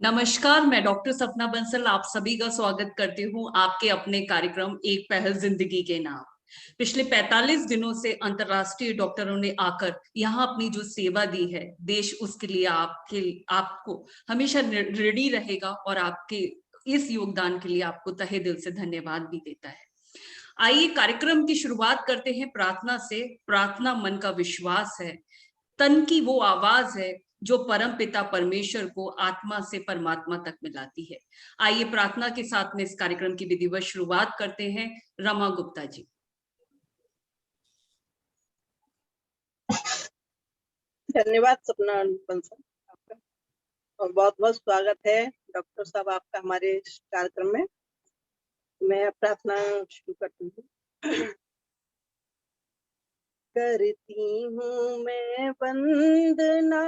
नमस्कार, मैं डॉक्टर सपना बंसल आप सभी का स्वागत करती हूँ आपके अपने कार्यक्रम एक पहल जिंदगी के नाम। पिछले 45 दिनों से अंतर्राष्ट्रीय डॉक्टरों ने आकर यहाँ अपनी जो सेवा दी है, देश उसके लिए आपको हमेशा ऋणी रहेगा और आपके इस योगदान के लिए आपको तहे दिल से धन्यवाद भी देता है। आइए कार्यक्रम की शुरुआत करते हैं प्रार्थना से। प्रार्थना मन का विश्वास है, तन की वो आवाज है जो परम पिता परमेश्वर को आत्मा से परमात्मा तक मिलाती है। आइए प्रार्थना के साथ में इस कार्यक्रम की विधिवत शुरुआत करते हैं। रमा गुप्ता जी। धन्यवाद सपना बंसल आपका, और बहुत बहुत स्वागत है डॉक्टर साहब आपका हमारे इस कार्यक्रम में। मैं प्रार्थना शुरू करती हूँ। करती हूँ मैं वंदना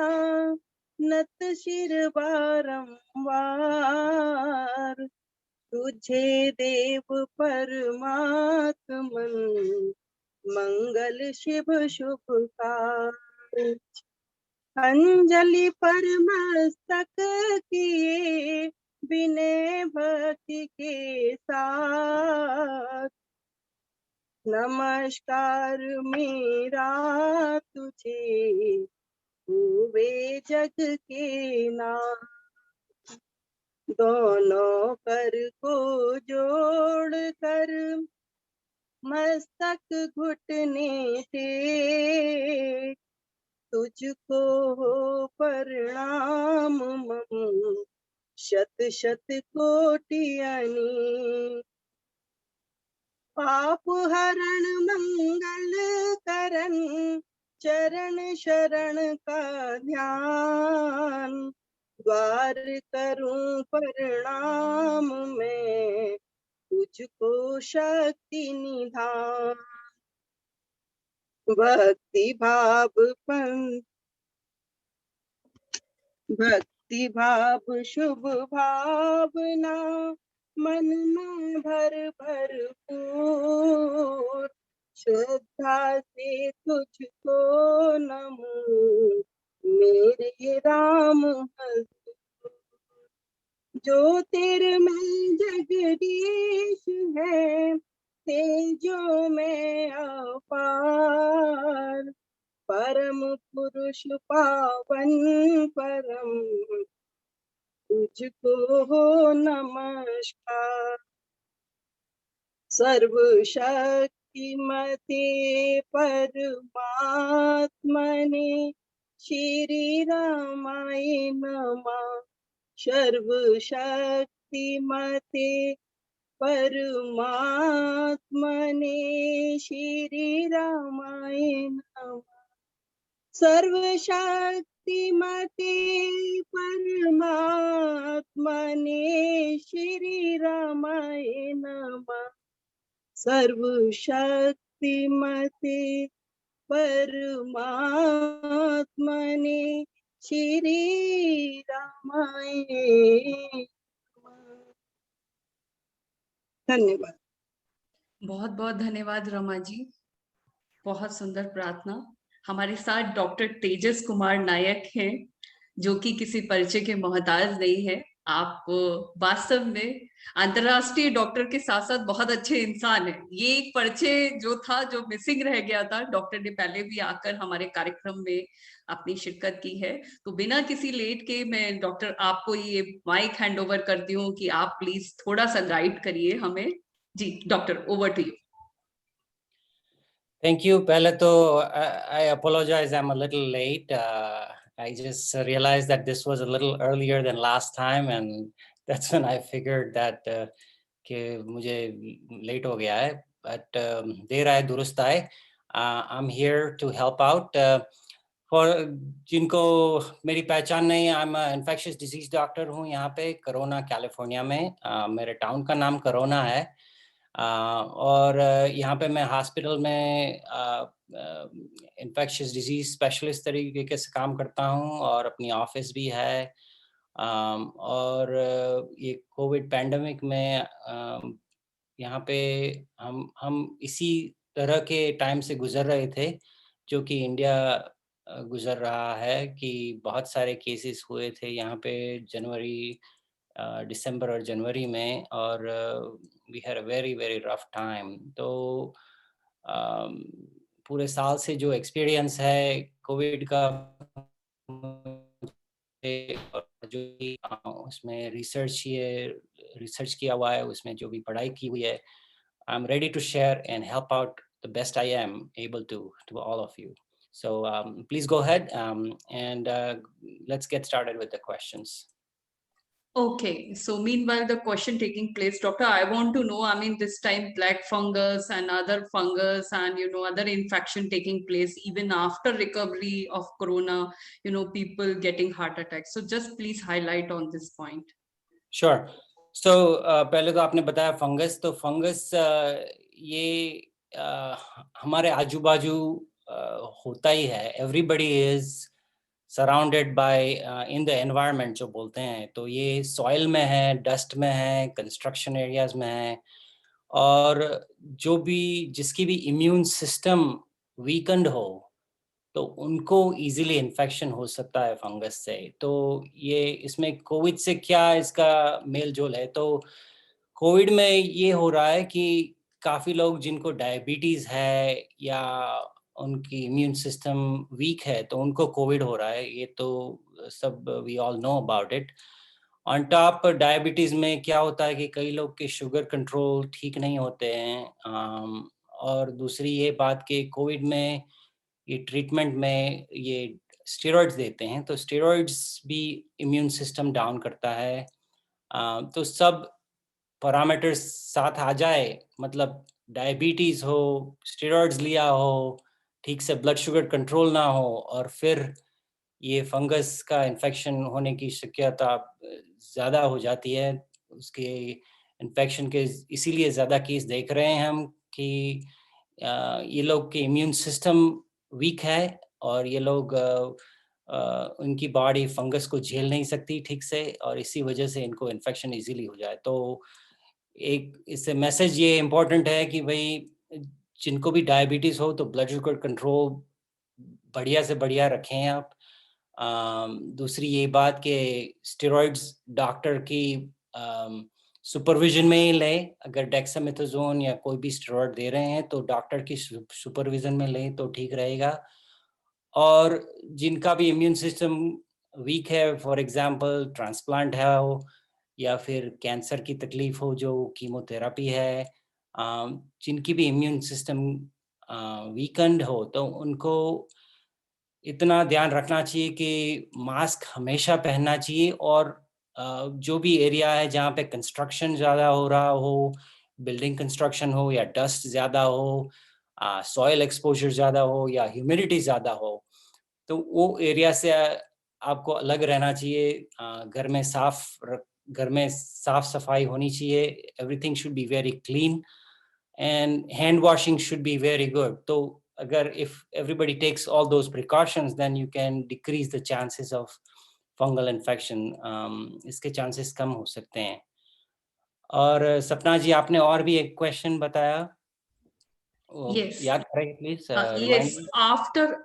नत शिर बारंबार, तुझे देव परमात्मन मंगल शिव शुभकार। अंजलि पर मस्तक किए विनय भक्ति के साथ, नमस्कार मेरा तुझे हुए जग के नाथ। दोनों कर को जोड़ कर मस्तक घुटने टेक, तुझको हो प्रणाम मम शत शत कोटि अनेक। पाप हरण मंगल करण चरण शरण का ध्यान, द्वार करूं प्रणाम मैं तुझको शक्ति निधान। भक्ति भाव शुभ भावना मन में भरपूर, श्रद्धा से तुझको नमो मेरे राम हजूर। जो तेरे में जगदीश है तेजो में अपार, परम पुरुष पावन परम तुझको हो नमस्कार। सर्वशक्तिमते परमात्मने श्री रामाय नमः। सर्वशक्तिमते परमात्मने श्री रामाय नमः। सर्वशक्तिमते परमात्मने श्री रामाय नमः। सर्वशक्तिमते परमात्मने श्री रामाय नमः। धन्यवाद। बहुत बहुत धन्यवाद रमा जी, बहुत सुंदर प्रार्थना। हमारे साथ डॉक्टर तेजस कुमार नायक हैं, जो कि किसी परिचय के मोहताज नहीं है। आप वास्तव में अंतरराष्ट्रीय डॉक्टर के साथ साथ बहुत अच्छे इंसान हैं। ये एक परिचय जो था, जो मिसिंग रह गया था। डॉक्टर ने पहले भी आकर हमारे कार्यक्रम में अपनी शिरकत की है। तो बिना किसी लेट के मैं डॉक्टर आपको ये माइक हैंड ओवर करती हूँ कि आप प्लीज थोड़ा सा गाइड करिए हमें। जी doctor, over to you. Thank you. पहले तो I apologize, I'm a little late. I just realized that this was a little earlier than last time, and that's when I figured that कि मुझे late हो गया है. But देर आए दुरुस्त आए. I'm here to help out. For जिनको मेरी पहचान नहीं, I'm an infectious disease doctor हूँ यहाँ पे करोना कैलिफोर्निया में. मेरे टाउन का नाम करोना है. और यहाँ पे मैं हॉस्पिटल में इन्फेक्शियस डिजीज स्पेशलिस्ट तरीके से काम करता हूँ, और अपनी ऑफिस भी है. और ये कोविड पैंडेमिक में यहाँ पे हम इसी तरह के टाइम से गुजर रहे थे, जो कि इंडिया गुजर रहा है कि बहुत सारे केसेस हुए थे यहाँ पे जनवरी, दिसंबर और जनवरी में, और we had a very very rough time. तो अम, पूरे साल से जो एक्सपीरियंस है कोविड का, और जो भी उसमें रिसर्च किया हुआ है, उसमें जो भी पढ़ाई की हुई है, I am ready to share and help out the best I am able to all of you. So please go ahead, and let's get started with the questions. Okay, so meanwhile the question taking place, doctor, I want to know, I mean, this time black fungus and other fungus and other infection taking place even after recovery of corona, people getting heart attacks. So just please highlight on this point. Sure. So पहले तो आपने बताया fungus, तो fungus ये हमारे आजू बाजू होता ही है। Everybody is surrounded by in the environment जो बोलते हैं, तो ये सॉइल में है, डस्ट में है, कंस्ट्रक्शन एरियाज में है, और जो भी जिसकी भी इम्यून सिस्टम वीकेंड हो तो उनको इजीली इन्फेक्शन हो सकता है फंगस से। तो ये इसमें कोविड से क्या इसका मेल जोल है, तो कोविड में ये हो रहा है कि काफ़ी लोग जिनको डायबिटीज़ है या उनकी इम्यून सिस्टम वीक है तो उनको कोविड हो रहा है, ये तो सब we all know about it. On top diabetes में क्या होता है कि कई लोग के शुगर कंट्रोल ठीक नहीं होते हैं, और दूसरी ये बात कि कोविड में ये ट्रीटमेंट में ये स्टेरॉइड्स देते हैं, तो स्टेरॉइड्स भी इम्यून सिस्टम डाउन करता है। तो सब पैरामीटर्स साथ आ जाए, मतलब डायबिटीज़ हो, स्टेरॉइड्स लिया हो, ठीक से ब्लड शुगर कंट्रोल ना हो, और फिर ये फंगस का इन्फेक्शन होने की शक्यता ज़्यादा हो जाती है। उसके इन्फेक्शन के इसीलिए ज़्यादा केस देख रहे हैं हम कि ये लोग के इम्यून सिस्टम वीक है, और ये लोग उनकी बॉडी फंगस को झेल नहीं सकती ठीक से, और इसी वजह से इनको इन्फेक्शन इजीली हो जाए। तो एक इससे मैसेज ये इम्पोर्टेंट है कि भाई जिनको भी डायबिटीज़ हो तो ब्लड शुगर कंट्रोल बढ़िया से बढ़िया रखें आप। दूसरी ये बात कि स्टेरॉइड्स डॉक्टर की सुपरविजन में ही लें। अगर डेक्सामेथासोन या कोई भी स्टेरॉइड दे रहे हैं तो डॉक्टर की सुपरविजन में लें तो ठीक रहेगा। और जिनका भी इम्यून सिस्टम वीक है, फॉर एग्जांपल ट्रांसप्लांट है हो या फिर कैंसर की तकलीफ हो जो कीमोथेरेपी है, जिनकी भी इम्यून सिस्टम वीकेंड हो तो उनको इतना ध्यान रखना चाहिए कि मास्क हमेशा पहनना चाहिए, और जो भी एरिया है जहाँ पे कंस्ट्रक्शन ज़्यादा हो रहा हो, बिल्डिंग कंस्ट्रक्शन हो या डस्ट ज़्यादा हो, सॉइल एक्सपोजर ज़्यादा हो या ह्यूमिडिटी ज़्यादा हो, तो वो एरिया से आपको अलग रहना चाहिए। घर में साफ सफाई होनी चाहिए। Everything should be very clean and hand washing should be very good. तो अगर if everybody takes all those precautions then you can decrease the chances of fungal infection. इसके chances कम हो सकते हैं। और सपना जी आपने और भी एक क्वेश्चन बताया, Yes. याद करेंगे please? yes,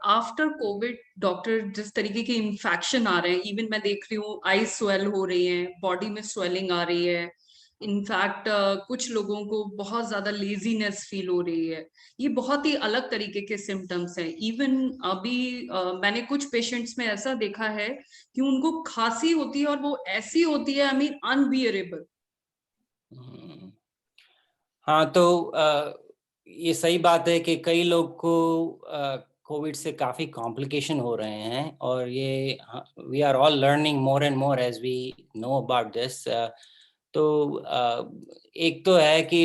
after Covid doctor, जिस तरीके के इन्फेक्शन आ रहे हैं, इवन मैं देख रही हूँ आई स्वेल हो रही है, बॉडी में स्वेलिंग आ रही है, इनफैक्ट कुछ लोगों को बहुत ज्यादा लेजीनेस फील हो रही है। ये बहुत ही अलग तरीके के सिम्टम्स हैं। इवन अभी मैंने कुछ पेशेंट्स में ऐसा देखा है कि उनको खांसी होती है और वो ऐसी होती है, आई मीन अनबियरेबल। हाँ, तो ये सही बात है कि कई लोग को कोविड से काफ़ी कॉम्प्लिकेशन हो रहे हैं, और ये we are all learning more and more as we know about this. तो एक तो है कि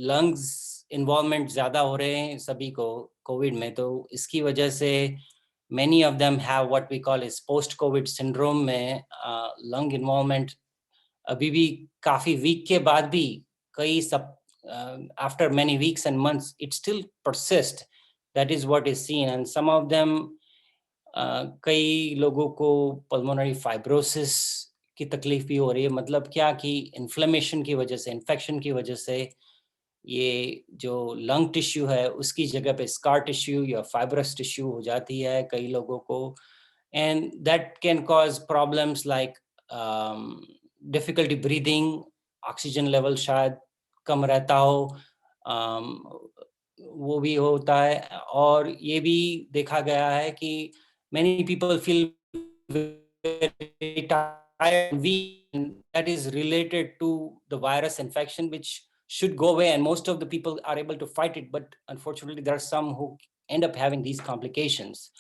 लंग्स इन्वॉल्वमेंट ज़्यादा हो रहे हैं सभी को कोविड में, तो इसकी वजह से many of them have what we call is post COVID syndrome में लंग इन्वॉल्वमेंट अभी भी काफ़ी वीक के बाद भी कई सब after many weeks and months it still persists. That is what is seen, and some of them कई लोगों को pulmonary fibrosis की तकलीफ भी हो रही है। मतलब क्या कि इन्फ्लेमेशन की वजह से, इन्फेक्शन की वजह से ये जो लंग टिश्यू है उसकी जगह पे स्कार टिश्यू या फाइब्रस टिश्यू हो जाती है कई लोगों को, and that can cause problems like difficulty breathing, oxygen level शायद कम रहता हो, वो भी होता है। और ये भी देखा गया है कि many people feel very tired and weak, and that is related to the virus infection, which should go away, and most of the people are able to fight it, but unfortunately there are some who end up having these complications.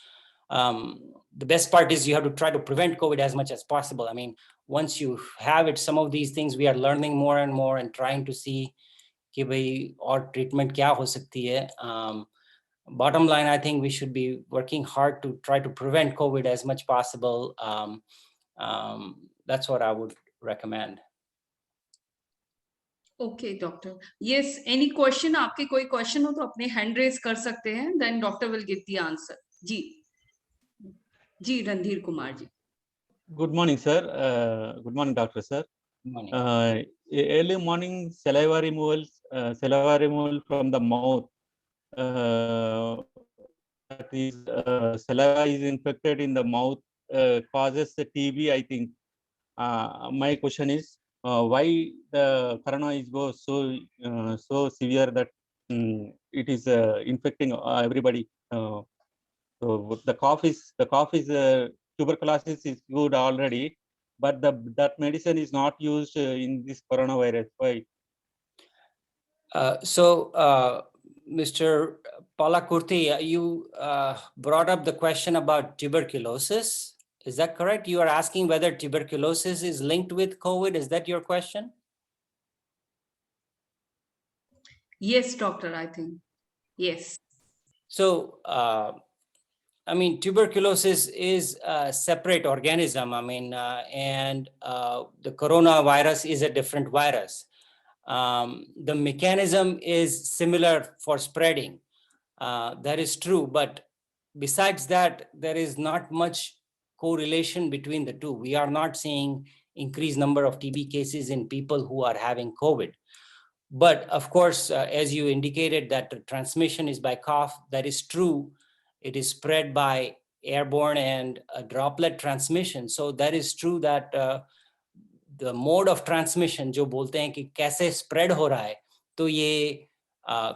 The best part is you have to try to prevent COVID as much as possible. I mean, once you have it, some of these things we are learning more and more and trying to see कि भाई और treatment क्या हो सकती है. Bottom line, I think we should be working hard to try to prevent COVID as much possible. That's what I would recommend. Okay doctor, yes, any question? आपके कोई question हो तो अपने हैंड रेज कर सकते हैं, then doctor will give the answer. जी जी, Randhir Kumar ji. Good morning, sir. Good morning, doctor, sir. Good morning. Early morning saliva removal from the mouth. That is, saliva is infected in the mouth, causes the TB, I think. My question is, why the corona is so severe that it is infecting everybody? So the cough is tuberculosis is good already, but that medicine is not used in this coronavirus. Why? Mr. Palakurti, you brought up the question about tuberculosis. Is that correct? You are asking whether tuberculosis is linked with COVID. Is that your question? Yes, doctor, I think. Yes. So, I mean, tuberculosis is a separate organism. I mean, and the coronavirus is a different virus. The mechanism is similar for spreading. That is true, but besides that, there is not much correlation between the two. We are not seeing increased number of TB cases in people who are having COVID. But of course, as you indicated that the transmission is by cough, that is true. It is spread by airborne and droplet transmission. So that is true that the mode of transmission जो बोलते हैं कि कैसे spread हो रहा है, तो ये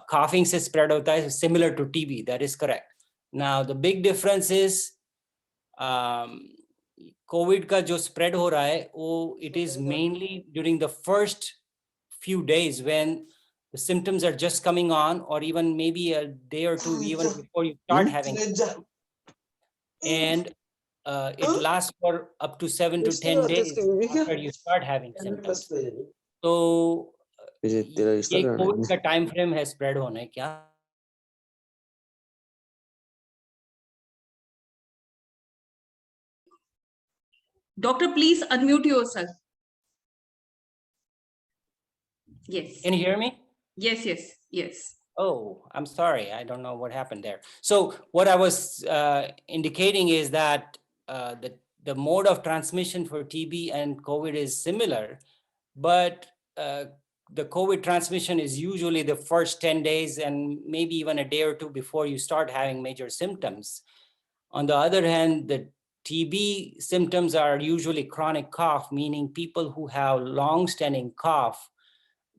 coughing से spread होता है, similar to TB. That is correct. Now the big difference is COVID का जो spread हो रहा है, वो it is mainly during the first few days when the symptoms are just coming on, or even maybe a day or two even before you start having it. And it lasts for up to 7 to 10 days after you start having symptoms. So ये COVID का time frame है spread होने क्या? Doctor, please unmute yourself. Yes. Can you hear me? Yes, yes, yes. Oh, I'm sorry. I don't know what happened there. So what I was indicating is that the mode of transmission for TB and COVID is similar, but the COVID transmission is usually the first 10 days and maybe even a day or two before you start having major symptoms. On the other hand, the TB symptoms are usually chronic cough, meaning people who have long-standing cough,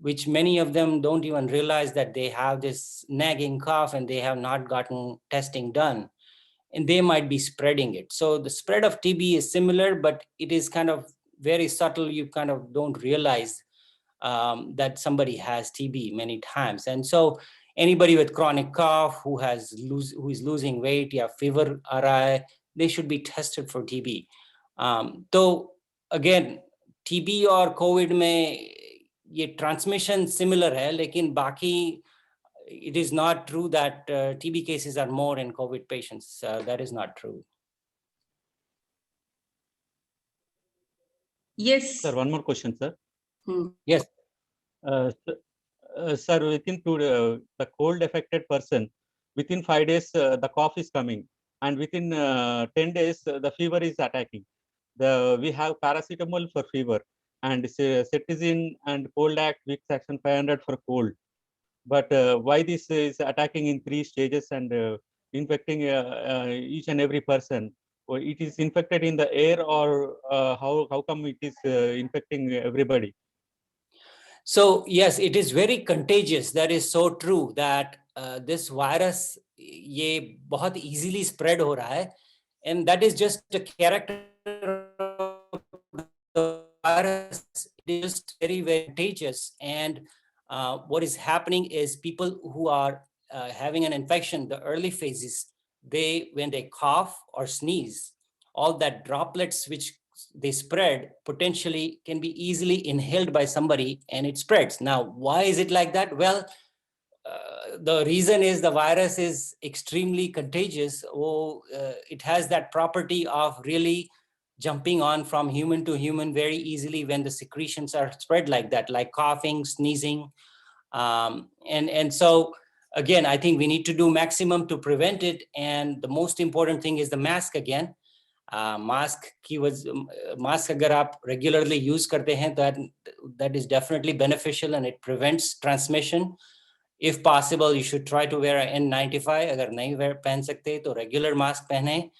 which many of them don't even realize that they have this nagging cough and they have not gotten testing done, and they might be spreading it. So the spread of TB is similar, but it is kind of very subtle. You kind of don't realize that somebody has TB many times. And so anybody with chronic cough who is losing weight, yeah, fever, they should be tested for TB. So again, TB or COVID में ये transmission similar है, लेकिन बाकी it is not true that TB cases are more in COVID patients. That is not true. Yes. Sir, one more question, sir. Yes. Sir, within the cold affected person, within 5 days, the cough is coming, and within 10 days, the fever is attacking. We have paracetamol for fever, and cetirizine and cold act Vicks Action 500 for cold. but why this is attacking in 3 stages and infecting each and every person? Or it is infected in the air, or how come it is infecting everybody? So yes, it is very contagious. That is so true that this virus ये बहुत easily spread हो रहा है, and that is just a character of the virus. It is just very, very contagious, and what is happening is people who are having an infection, the early phases, when they cough or sneeze, all that droplets which they spread potentially can be easily inhaled by somebody and it spreads. Now, why is it like that? Well, the reason is the virus is extremely contagious. It has that property of really jumping on from human to human very easily when the secretions are spread like that, like coughing, sneezing. And so, again, I think we need to do maximum to prevent it. And the most important thing is the mask again. Mask अगर आप regularly use करते हैं that is definitely beneficial and it prevents transmission. If possible, you should try to wear an N95. अगर नहीं पहन सकते तो regular mask पहने.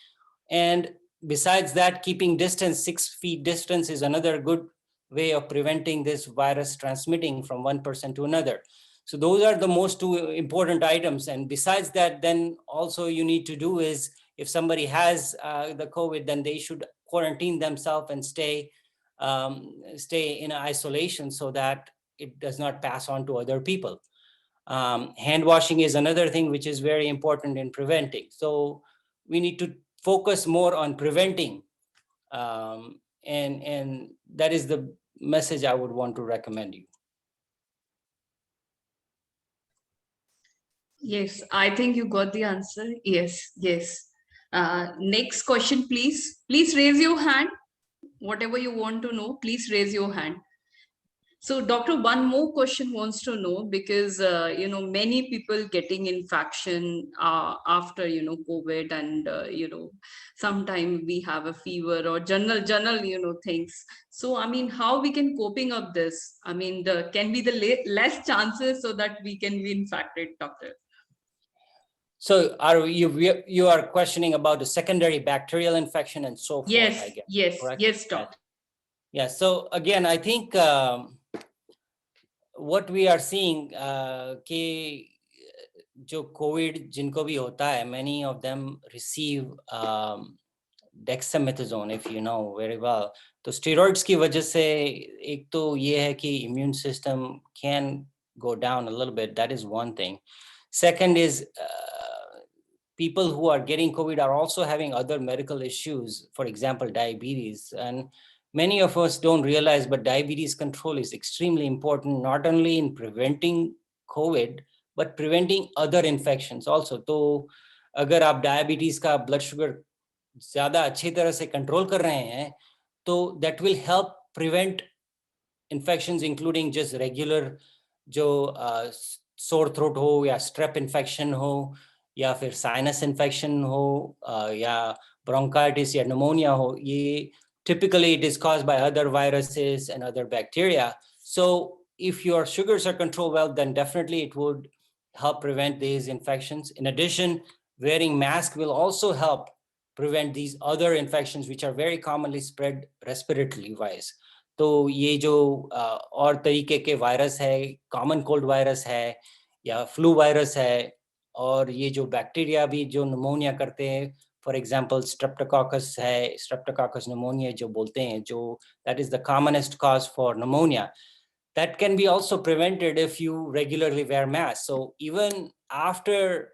And besides that, keeping distance, 6 feet distance is another good way of preventing this virus transmitting from one person to another. So those are the most 2 important items. And besides that, then also you need to do is, if somebody has the COVID, then they should quarantine themselves and stay in isolation so that it does not pass on to other people. Hand washing is another thing which is very important in preventing. So we need to focus more on preventing. And that is the message I would want to recommend you. Yes, I think you got the answer. Yes. Next question, please. Please raise your hand. Whatever you want to know, please raise your hand. So, doctor, one more question wants to know, because many people getting infection after COVID, and sometime we have a fever or general things. So I mean, how we can coping up this? I mean, can be the less chances so that we can be infected, doctor? So you are questioning about the secondary bacterial infection and so forth, I guess. Yes, doctor. Yeah, so again, I think what we are seeing कि जो COVID जिनको भी होता है, many of them receive dexamethasone, if you know very well. तो steroids की वजह से एक तो ये है कि immune system can go down a little bit. That is one thing. Second is people who are getting COVID are also having other medical issues, for example, diabetes. And many of us don't realize, but diabetes control is extremely important, not only in preventing COVID, but preventing other infections also. तो अगर आप diabetes का blood sugar ज़्यादा अच्छी तरह से control कर रहे हैं, तो that will help prevent infections, including just regular जो sore throat हो या strep infection हो या फिर sinus infection हो या bronchitis या pneumonia हो, ये typically it is caused by other viruses and other bacteria. So if your sugars are controlled well, then definitely it would help prevent these infections. In addition, wearing mask will also help prevent these other infections which are very commonly spread respiratorily wise. तो ये जो और तरीके के virus है, common cold virus है या flu virus है, और ये जो बैक्टीरिया भी जो निमोनिया करते हैं, फॉर एग्जांपल स्ट्रेप्टोकॉकस है, स्ट्रेप्टोकॉकस निमोनिया जो बोलते हैं, जो that is the commonest cause for pneumonia, that can be also prevented if you regularly wear masks. So even after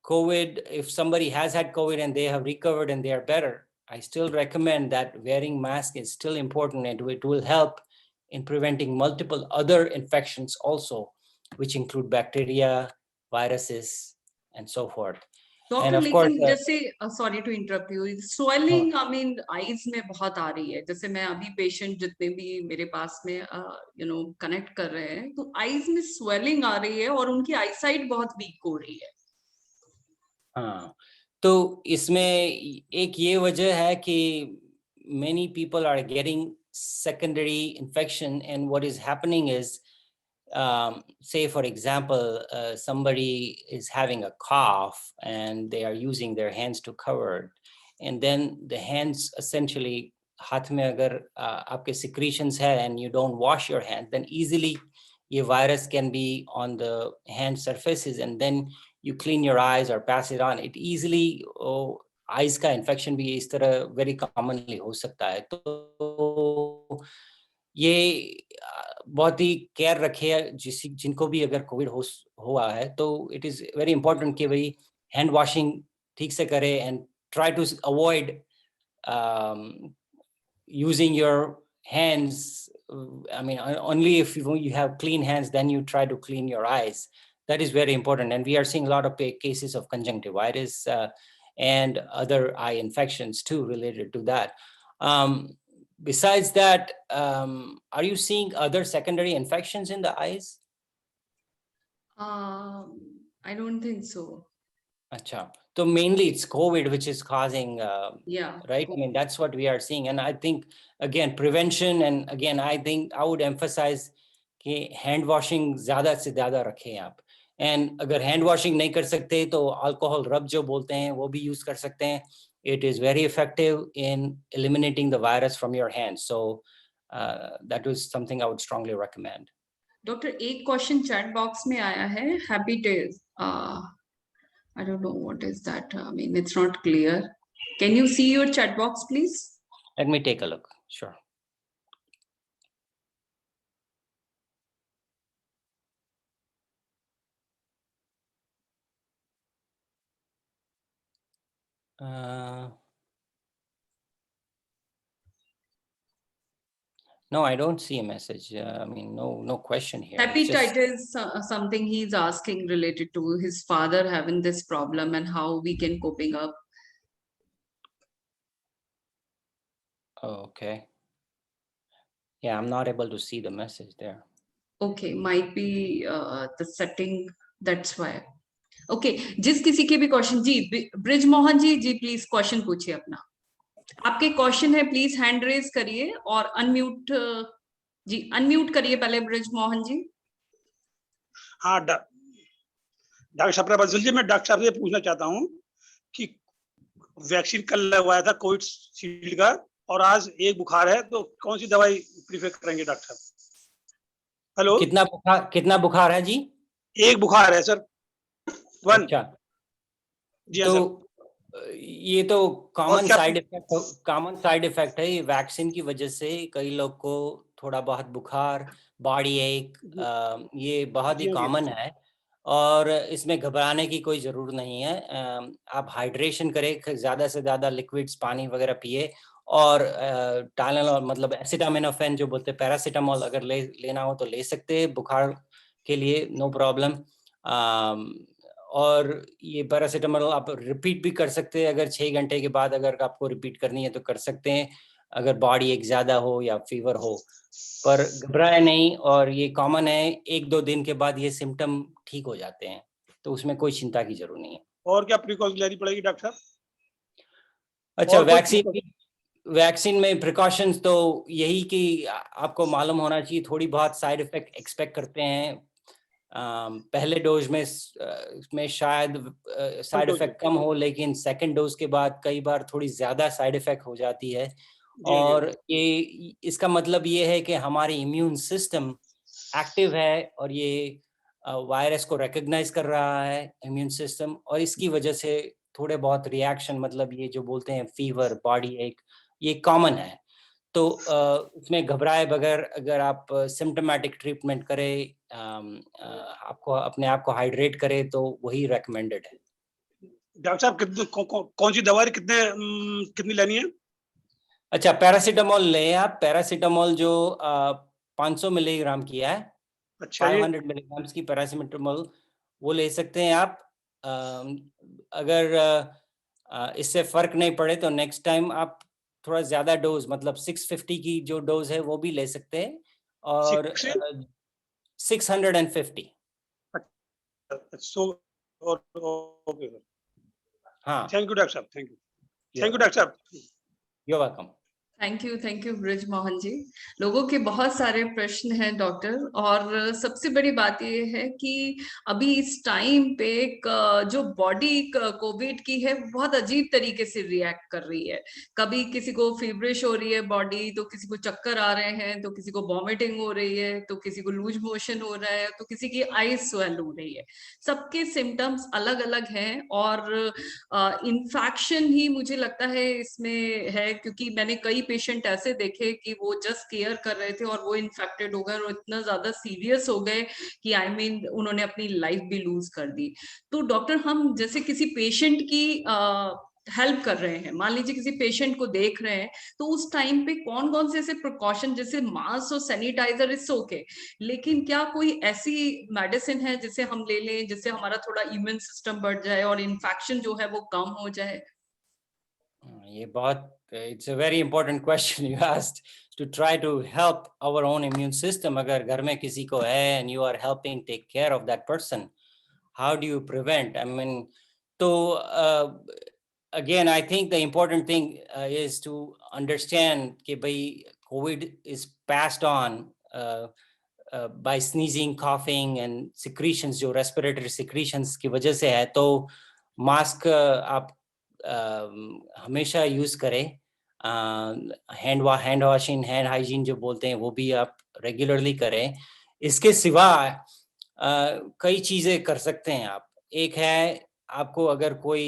COVID, if somebody has had COVID and they have recovered and they are better, I still recommend that wearing mask is still important, and it will help in preventing multiple other infections also, which include bacteria, viruses, and so forth. Doctor, And of course, लेकिन जैसे sorry to interrupt you, swelling, I mean, eyes में बहुत आ रही है. जैसे मैं अभी patient जितने भी मेरे पास में connect कर रहे हैं, तो eyes में swelling आ रही है और उनकी eyesight बहुत weak हो रही है. हाँ, तो इसमें एक ये वजह है कि many people are getting secondary infection, and what is happening is say for example, somebody is having a cough and they are using their hands to cover it, and then the hands essentially, हाथ में अगर आपके secretions है and you don't wash your hands, then easily ये virus can be on the hand surfaces, and then you clean your eyes or pass it on, it easily eyes का infection भी इस तरह very commonly हो सकता है. तो ये बहुत ही केयर रखे जिनको भी अगर कोविड हुआ है, तो इट इज वेरी इंपॉर्टेंट कि भाई हैंड वॉशिंग ठीक से करे and try to avoid using your hands. I mean, only if you have clean hands, then you try to clean your eyes. That is very important. And we are seeing a lot of cases of conjunctivitis and other eye infections too related to that. Besides that, are you seeing other secondary infections in the eyes? I don't think so. Acha. So mainly it's COVID which is causing, Yeah. right? I mean, that's what we are seeing. And I think, again, prevention, and again, I think I would emphasize कि hand washing ज़्यादा से ज़्यादा रखें आप. And अगर hand washing नहीं कर सकते तो alcohol rub जो बोलते हैं वो भी use कर सकते हैं. It is very effective in eliminating the virus from your hands. So that was something I would strongly recommend. Doctor, एक क्वेश्चन चैट बॉक्स में आया है, happy days. I don't know what is that. I mean, it's not clear. Can you see your chat box, please? Let me take a look. Sure. No, I don't see a message. I mean, no question here. Hepatitis, something he's asking related to his father having this problem and how we can coping up. Okay. Yeah, I'm not able to see the message there. Okay, might be the setting, that's why. Okay, जिस किसी के भी question, जी Brij Mohan ji please question पूछिए अपना. आपके question है, please hand raise करिए और अनम्यूट जी, अनम्यूट करिए पहले ब्रिज मोहन जी. हाँ डॉक्टर सपना बंसल जी, मैं डॉक्टर साहब से पूछना चाहता हूँ कि वैक्सीन कल लगवाया था कोविशील्ड का और आज एक बुखार है, तो कौन सी दवाई प्रीफर करेंगे डॉक्टर साहब? हेलो, कितना बुखार है जी? एक बुखार है सर, 1. अच्छा, जी तो सर. ये तो कॉमन साइड इफेक्ट है. ये वैक्सीन की वजह से कई लोग को थोड़ा बहुत बुखार, बॉडी एक, ये बहुत ही कॉमन है और इसमें घबराने की कोई जरूरत नहीं है. आप हाइड्रेशन करें, ज्यादा से ज्यादा लिक्विड्स, पानी वगैरह पिए, और टाइलेनॉल मतलब एसिटामिनोफेन जो बोलते हैं, पैरासीटामोल अगर लेना हो तो ले सकते हैं बुखार के लिए, नो प्रॉब्लम. और ये पैरासीटामोल आप रिपीट भी कर सकते हैं, अगर 6 घंटे के बाद अगर आपको रिपीट करनी है तो कर सकते हैं, अगर बॉडी एक ज्यादा हो या फीवर हो. पर घबराए नहीं, और ये कॉमन है, 1-2 दिन के बाद ये सिम्टम ठीक हो जाते हैं, तो उसमें कोई चिंता की जरूरत नहीं है. और क्या प्रिकॉशन लेनी पड़ेगी डॉक्टर साहब? अच्छा, वैक्सीन में प्रिकॉशंस तो यही कि आपको मालूम होना चाहिए, थोड़ी बहुत साइड इफेक्ट एक्सपेक्ट करते हैं. पहले डोज में शायद साइड इफेक्ट कम हो, लेकिन सेकंड डोज के बाद कई बार थोड़ी ज्यादा साइड इफेक्ट हो जाती है. और ये इसका मतलब ये है कि हमारी इम्यून सिस्टम एक्टिव है और ये वायरस को रिकॉग्नाइज कर रहा है इम्यून सिस्टम, और इसकी वजह से थोड़े बहुत रिएक्शन, मतलब ये जो बोलते हैं फीवर, बॉडी एक, ये कॉमन है. तो इसमें घबराए बगैर अगर आप सिम्टोमेटिक ट्रीटमेंट करें, आपको अपने आप को हाइड्रेट करें, तो वही रेकमेंडेड है. डॉक्टर साहब कौन सी दवाई कितनी लेनी है? अच्छा, पैरासीटामोल लें आप. पैरासीटामोल जो 500 मिलीग्राम की है, 500 मिलीग्राम की पैरासीटामोल, वो ले सकते हैं आप. अगर इससे फर्क नहीं पड़े तो नेक्स्ट टाइम आप थोड़ा ज्यादा डोज, मतलब 650 की जो डोज है वो भी ले सकते हैं, और 650. हाँ, थैंक यू डॉक्टर साहब, थैंक यू डॉक्टर साहब. You're welcome. Thank you Brij Mohan ji. लोगों के बहुत सारे प्रश्न हैं डॉक्टर, और सबसे बड़ी बात ये है कि अभी इस टाइम पे जो बॉडी कोविड की है बहुत अजीब तरीके से रिएक्ट कर रही है। कभी किसी को फीवरिश हो रही है बॉडी, तो किसी को चक्कर आ रहे हैं, तो किसी को वॉमिटिंग हो रही है, तो किसी को लूज मोशन हो रहा है, तो किसी की आई स्वेल हो रही है। सबके सिम्टम्स अलग अलग हैं, और इन्फेक्शन ही मुझे लगता है इसमें है, क्योंकि मैंने कई पेशेंट ऐसे देखे कि वो जस्ट केयर कर रहे थे और वो इन्फेक्टेड हो गए और इतना ज्यादा सीरियस हो गए कि उन्होंने अपनी लाइफ भी लूज कर दी। तो डॉक्टर, हम जैसे किसी पेशेंट की हेल्प कर रहे हैं, मान लीजिए किसी पेशेंट को देख रहे हैं, तो उस टाइम पे कौन कौन से ऐसे प्रिकॉशन, जैसे मास्क और सैनिटाइजर इट्स ओके, लेकिन क्या कोई ऐसी मेडिसिन है जिसे हम ले लें जिससे हमारा थोड़ा इम्यून सिस्टम बढ़ जाए और इन्फेक्शन जो है वो कम हो जाए? ये बहुत it's a very important question you asked to try to help our own immune system. अगर घर में किसी को है and you are helping take care of that person, how do you prevent? I mean, so again, I think the important thing is to understand कि भाई COVID is passed on by sneezing, coughing and secretions, जो respiratory secretions की वजह से है। तो mask आप हमेशा यूज करें, हैंड वॉशिंग, हैंड हाइजीन जो बोलते हैं वो भी आप रेगुलरली करें। इसके सिवा कई चीजें कर सकते हैं आप। एक है, आपको अगर कोई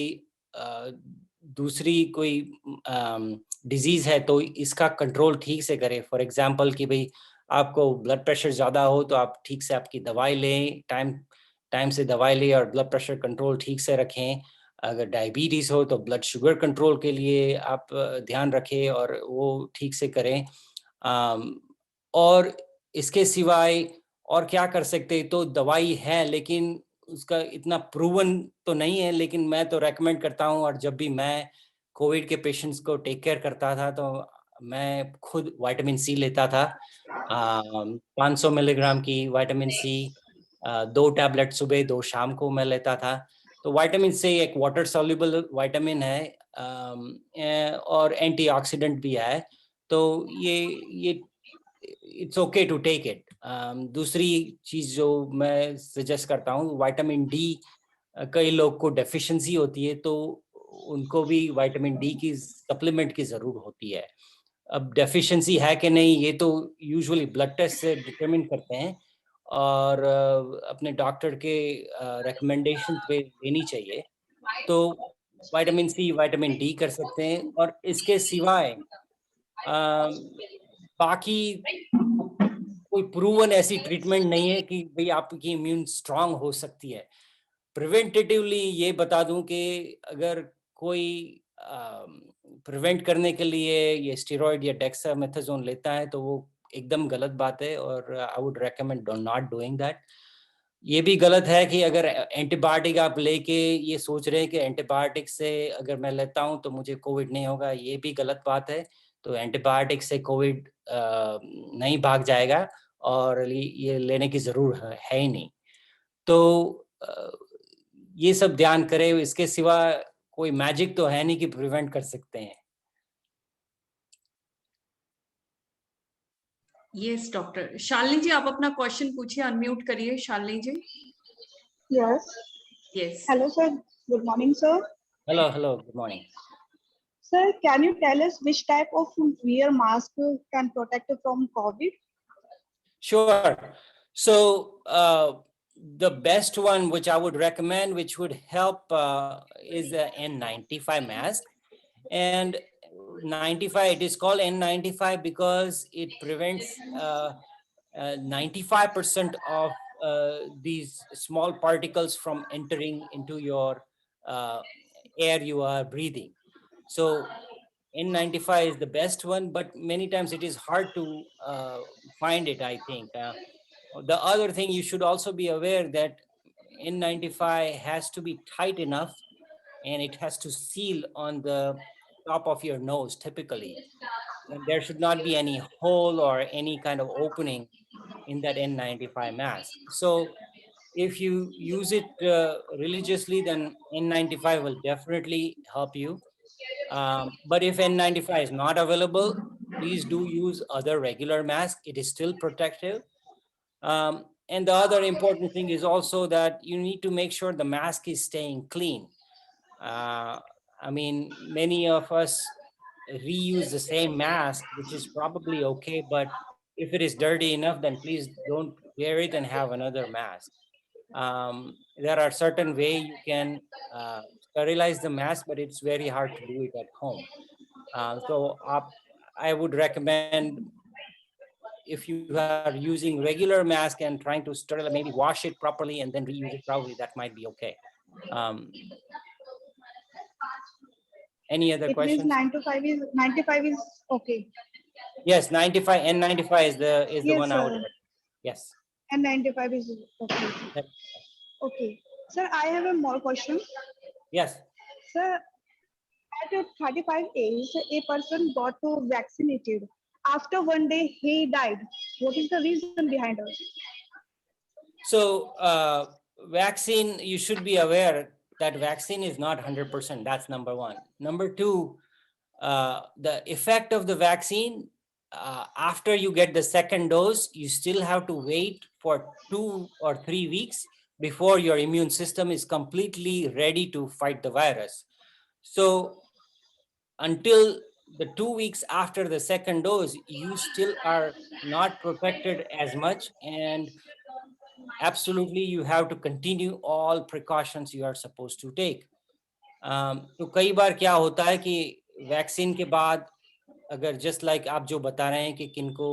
दूसरी कोई डिजीज है तो इसका कंट्रोल ठीक से करें। फॉर एग्जांपल कि भाई आपको ब्लड प्रेशर ज्यादा हो तो आप ठीक से आपकी दवाई लें, टाइम से दवाई लें और ब्लड प्रेशर कंट्रोल ठीक से रखें। अगर डायबिटीज हो तो ब्लड शुगर कंट्रोल के लिए आप ध्यान रखें और वो ठीक से करें। और इसके सिवाय और क्या कर सकते हैं, तो दवाई है लेकिन उसका इतना प्रूवन तो नहीं है, लेकिन मैं तो रेकमेंड करता हूँ। और जब भी मैं कोविड के पेशेंट्स को टेक केयर करता था तो मैं खुद विटामिन सी लेता था, 500 मिलीग्राम की विटामिन सी, 2 टैबलेट सुबह 2 शाम को मैं लेता था। तो विटामिन सी एक वाटर सॉल्युबल विटामिन है और एंटीऑक्सीडेंट भी है, तो ये it's okay to take it. दूसरी चीज जो मैं सजेस्ट करता हूँ, विटामिन डी, कई लोग को डेफिशिएंसी होती है तो उनको भी विटामिन डी की सप्लीमेंट की जरूरत होती है। अब डेफिशिएंसी है कि नहीं ये तो यूजुअली ब्लड टेस्ट से डिटरमिन करते हैं और अपने डॉक्टर के रिकमेंडेशन पे लेनी चाहिए। तो विटामिन सी, विटामिन डी कर सकते हैं। और इसके सिवाय बाकी कोई प्रूवन ऐसी ट्रीटमेंट नहीं है कि भाई आपकी इम्यून स्ट्रांग हो सकती है। प्रिवेंटेटिवली ये बता दूं कि अगर कोई प्रिवेंट करने के लिए ये स्टेरॉइड या डेक्सामेथासोन लेता है तो वो एकदम गलत बात है और I would recommend not doing that. ये भी गलत है कि अगर एंटीबायोटिक आप लेके ये सोच रहे हैं कि एंटीबायोटिक से अगर मैं लेता हूं तो मुझे कोविड नहीं होगा, ये भी गलत बात है। तो एंटीबायोटिक से कोविड नहीं भाग जाएगा और ये लेने की जरूरत है ही नहीं। तो ये सब ध्यान करें। इसके सिवा कोई मैजिक तो है नहीं कि प्रिवेंट कर सकते हैं। Yes doctor. शालिनी जी, आप अपना क्वेश्चन पूछिए, अनम्यूट करिए शालिनी जी। Yes. Yes. Hello, sir. Good morning, sir. Hello, good morning. Sir, can you tell us which type of wear mask can protect from COVID? Sure. So the best one which I would recommend, which would help, is the N95 mask. And 95, it is called N95 because it prevents 95% of these small particles from entering into your air you are breathing. So N95 is the best one, but many times it is hard to find it, I think. The other thing, you should also be aware that N95 has to be tight enough and it has to seal on the top of your nose typically. And there should not be any hole or any kind of opening in that N95 mask. So if you use it religiously, then N95 will definitely help you. But if N95 is not available, please do use other regular mask. It is still protective. And the other important thing is also that you need to make sure the mask is staying clean. I mean, many of us reuse the same mask, which is probably okay, but if it is dirty enough, then please don't wear it and have another mask. There are certain way you can sterilize the mask, but it's very hard to do it at home. So I would recommend, if you are using regular mask and trying to sterilize, maybe wash it properly and then reuse it, probably that might be okay. Any other It means questions? 95 is okay. Yes, 95 N95 is the Yes, one I would. sir. Yes. And 95 is okay. Yep. Okay. Sir, I have a more question. Yes. Sir, at 35 age, a person got vaccinated. After 1 day, he died. What is the reason behind it? So vaccine, you should be aware that vaccine is not 100%. That's number one. Number two, the effect of the vaccine, after you get the second dose, you still have to wait for 2 or 3 weeks before your immune system is completely ready to fight the virus. So until the 2 weeks after the second dose, you still are not protected as much, and absolutely you have to continue all precautions you are supposed to take. तो कई बार क्या होता है कि vaccine के बाद, अगर just like आप जो बता रहे हैं कि किनको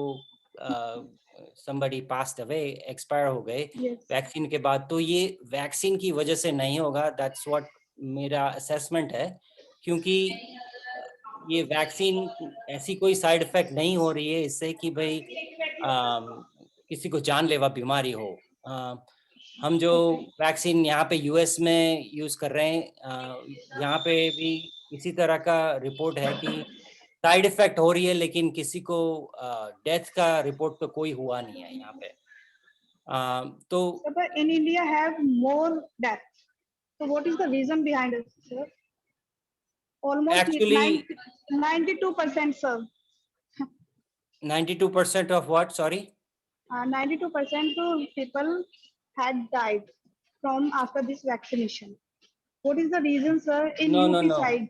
somebody passed away, एक्सपायर हो गए वैक्सीन के बाद, तो ये वैक्सीन की वजह से नहीं होगा. दैट्स व्हाट मेरा असेसमेंट है, क्योंकि ये वैक्सीन ऐसी कोई साइड इफेक्ट नहीं हो रही है इससे कि भाई किसी को जानलेवा बीमारी हो. हम जो वैक्सीन यहाँ पे यूएस में यूज कर रहे हैं, यहाँ पे भी इसी तरह का रिपोर्ट है कि साइड इफेक्ट हो रही है, लेकिन किसी को डेथ का रिपोर्ट तो कोई हुआ नहीं है यहाँ पे. तो But in India have more deaths. So what is the reason behind it, sir? Almost Actually- 92%, sir. 92% of what? Sorry? 92% of people had died from after this vaccination. What is the reason, sir? In No, UP no. side.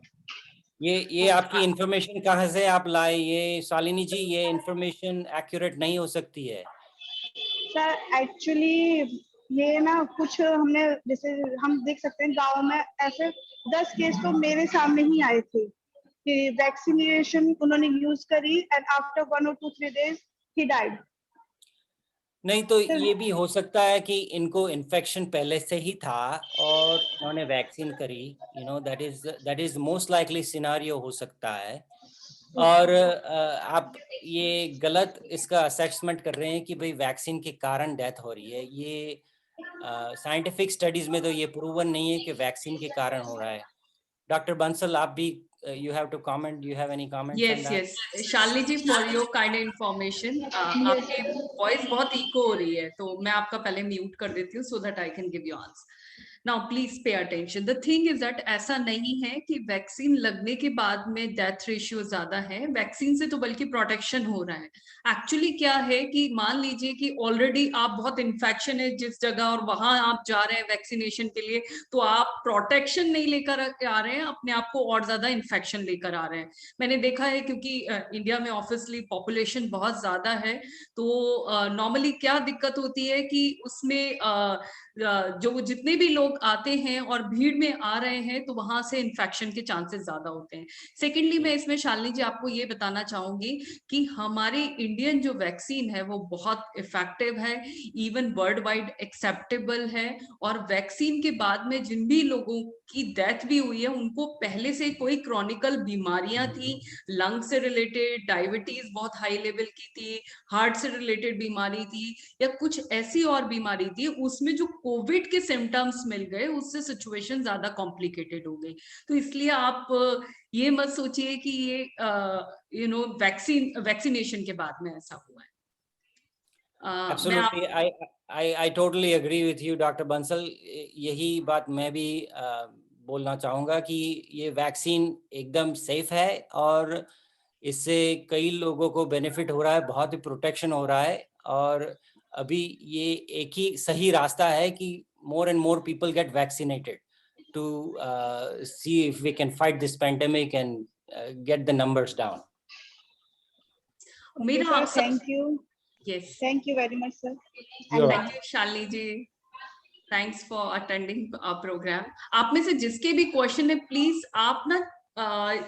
ये आपकी information कहाँ से आप लाए? ये शालिनी जी, ये information accurate नहीं हो सकती है. सर एक्चुअली ये ना कुछ हमने, जैसे हम देख सकते हैं गांव में ऐसे 10 केस तो मेरे सामने ही आए थे कि वैक्सीनेशन उन्होंने यूज करी and after 1 or 2-3 days he died. नहीं तो ये भी हो सकता है कि इनको इन्फेक्शन पहले से ही था और उन्होंने वैक्सीन करी. That is most likely scenario हो सकता है. और आप ये गलत इसका असेसमेंट कर रहे हैं कि भाई वैक्सीन के कारण डेथ हो रही है. ये साइंटिफिक स्टडीज में तो ये प्रूवन नहीं है कि वैक्सीन के कारण हो रहा है. डॉक्टर बंसल, आप भी you have to comment. Do you have any comments yes on that? yes Shalini ji, for your kind information, आपकी वॉइस बहुत इको हो रही है, तो मैं आपका पहले म्यूट कर देती हूँ so that I can give you answer. Now please pay attention. The thing is that ऐसा नहीं है कि वैक्सीन लगने के बाद में डेथ रेशियो ज्यादा है. वैक्सीन से तो बल्कि प्रोटेक्शन हो रहा है. एक्चुअली क्या है कि मान लीजिए कि ऑलरेडी आप बहुत इन्फेक्शन है जिस जगह और वहां आप जा रहे हैं वैक्सीनेशन के लिए, तो आप प्रोटेक्शन नहीं लेकर आ रहे हैं, अपने आप को और ज्यादा इन्फेक्शन लेकर आ रहे हैं. मैंने देखा है क्योंकि इंडिया में ऑब्वियसली पॉपुलेशन बहुत ज्यादा है, तो नॉर्मली क्या दिक्कत होती है कि उसमें जो जितने भी लोग आते हैं और भीड़ में आ रहे हैं, तो वहां से इन्फेक्शन के चांसेस ज्यादा होते हैं. सेकेंडली, मैं इसमें शालिनी जी आपको ये बताना चाहूंगी कि हमारी इंडियन जो वैक्सीन है वो बहुत इफेक्टिव है, इवन वर्ल्ड वाइड एक्सेप्टेबल है. और वैक्सीन के बाद में जिन भी लोगों की डेथ भी हुई है, उनको पहले से कोई क्रॉनिकल बीमारियां थी, लंग से रिलेटेड, डायबिटीज बहुत हाई लेवल की थी, हार्ट से रिलेटेड बीमारी थी, या कुछ ऐसी और बीमारी थी, उसमें जो कोविड के सिम्टम्स मिल गए, उससे सिचुएशन ज्यादा कॉम्प्लिकेटेड हो गई. तो इसलिए आप ये मत सोचिए कि ये वैक्सीनेशन के बाद में ऐसा हुआ है. Absolutely, I totally agree with you, Dr. Bansal. यही बात मैं भी बोलना चाहूँगा कि ये वैक्सीन एकदम सेफ है, और इससे कई लोगों को बेनिफिट हो रहा है, बहुत ही प्रोटेक्शन हो रहा है। और अभी ये एक ही सही रास्ता है कि more and more people get vaccinated to see if we can fight this pandemic and get the numbers down. मेरा sir, आप सब thank you. yes Thank you very much, sir. You're thank you Shalini ji, thanks for attending program. आप में से जिसके भी question है please आप ना